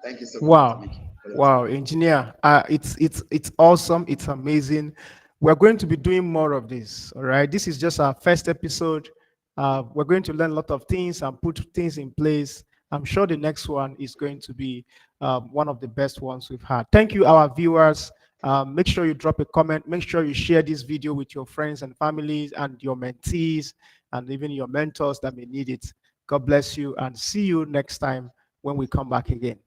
Thank you so much, Dr. Wow. Mickey, for your time. Wow, engineer. It's awesome. It's amazing. We're going to be doing more of this. All right. This is just our first episode. We're going to learn a lot of things and put things in place. I'm sure the next one is going to be one of the best ones we've had. Thank you, our viewers. Make sure you drop a comment. Make sure you share this video with your friends and families and your mentees and even your mentors that may need it. God bless you and see you next time when we come back again.